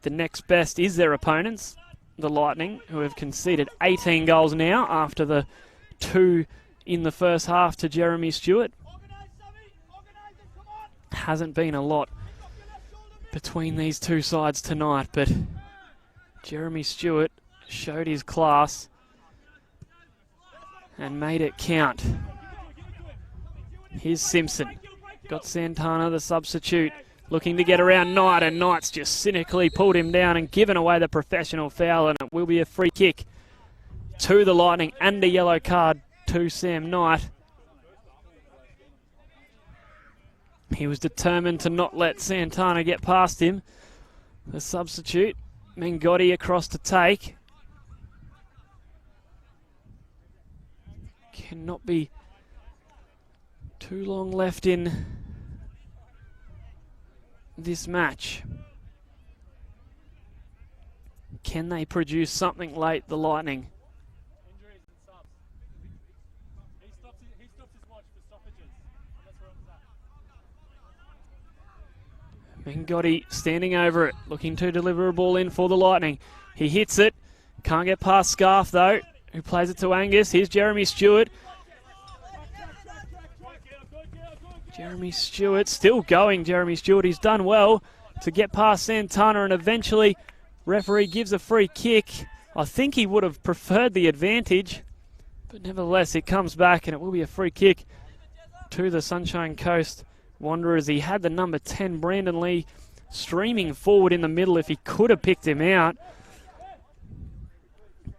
The next best is their opponents, the Lightning, who have conceded 18 goals now after the 2 in the first half to Jeremy Stewart. Hasn't been a lot between these two sides tonight, but Jeremy Stewart showed his class and made it count. Here's Simpson. Got Santana, the substitute, looking to get around Knight, and Knight's just cynically pulled him down and given away the professional foul, and it will be a free kick to the Lightning and a yellow card to Sam Knight. He was determined to not let Santana get past him. The substitute, Mengotti, across to take. Cannot be too long left in this match. Can they produce something late, the Lightning? Mengotti standing over it, looking to deliver a ball in for the Lightning. He hits it, can't get past Scarf though, who plays it to Angus. Here's Jeremy Stewart. Jeremy Stewart still going. Jeremy Stewart, he's done well to get past Santana, and eventually referee gives a free kick. I think he would have preferred the advantage, but nevertheless it comes back and it will be a free kick to the Sunshine Coast Wanderers. He had the number 10, Brandon Lee, streaming forward in the middle if he could have picked him out.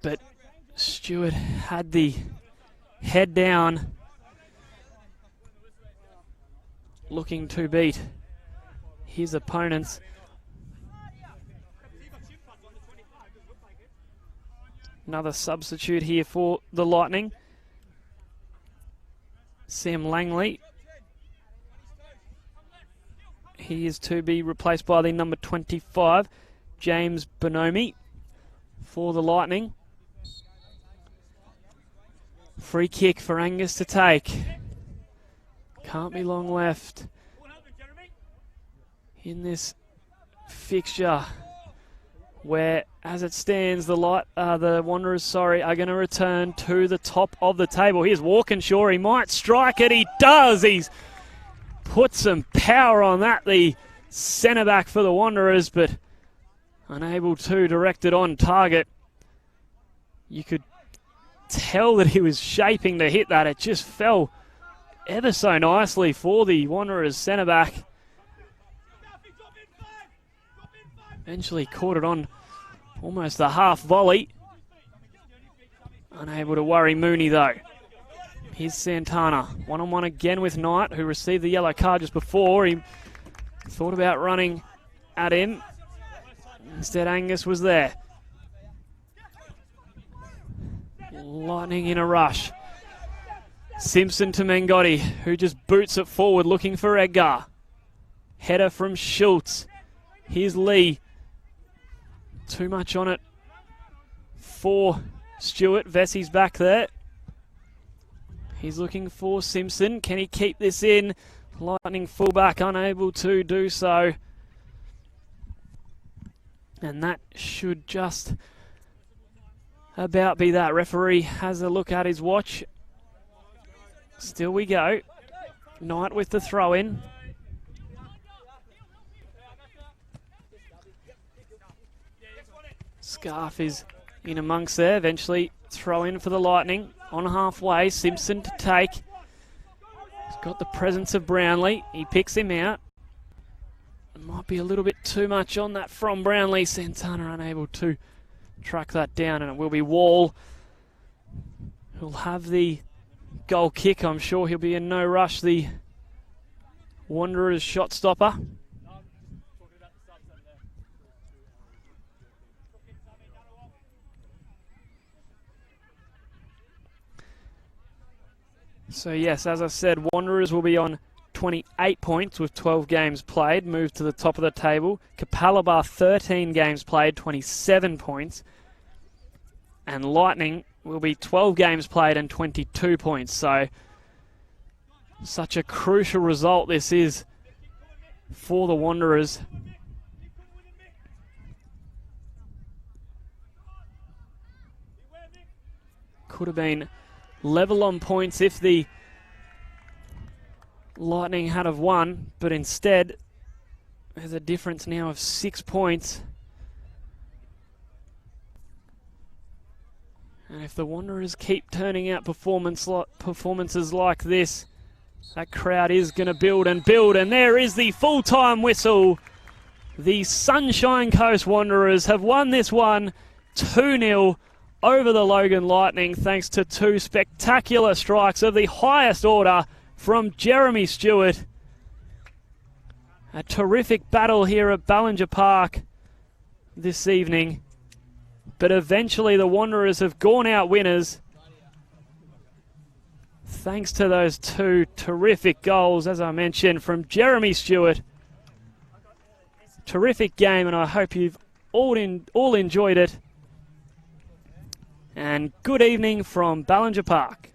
But Stewart had the head down, looking to beat his opponents. Another substitute here for the Lightning. Sam Langley. He is to be replaced by the number 25, James Bonomi, for the Lightning. Free kick for Angus to take. Can't be long left in this fixture, where, as it stands, the Wanderers, are going to return to the top of the table. Here's Walkinshaw. He might strike it. He does. He's put some power on that, the centre-back for the Wanderers, but unable to direct it on target. You could tell that he was shaping to hit that. It just fell ever so nicely for the Wanderers centre-back. Eventually caught it on almost a half volley. Unable to worry Mooney though. Here's Santana, one-on-one again with Knight, who received the yellow card just before. He thought about running at him. Instead, Angus was there. Lightning in a rush. Simpson to Mengotti, who just boots it forward, looking for Edgar. Header from Schultz. Here's Lee. Too much on it for Stewart. Vessey's back there. He's looking for Simpson. Can he keep this in? Lightning fullback unable to do so. And that should just about be that. Referee has a look at his watch. Still we go. Knight with the throw in. Scarf is in amongst there. Eventually throw in for the Lightning. On halfway, Simpson to take. He's got the presence of Brownlee. He picks him out. It might be a little bit too much on that from Brownlee. Santana unable to track that down, and it will be Wall who'll have the goal kick. I'm sure he'll be in no rush, the Wanderers shot stopper. So yes, as I said, Wanderers will be on 28 points with 12 games played, moved to the top of the table. Capalaba, 13 games played, 27 points. And Lightning will be 12 games played and 22 points. So such a crucial result this is for the Wanderers. Could have been level on points if the Lightning had have won, but instead there's a difference now of 6 points. And if the Wanderers keep turning out performances like this, that crowd is going to build and build. And there is the full-time whistle. The Sunshine Coast Wanderers have won this one 2-0 over the Logan Lightning, thanks to 2 spectacular strikes of the highest order from Jeremy Stewart. A terrific battle here at Ballinger Park this evening. But eventually the Wanderers have gone out winners, thanks to those 2 terrific goals, as I mentioned, from Jeremy Stewart. Terrific game, and I hope you've all enjoyed it. And good evening from Ballinger Park.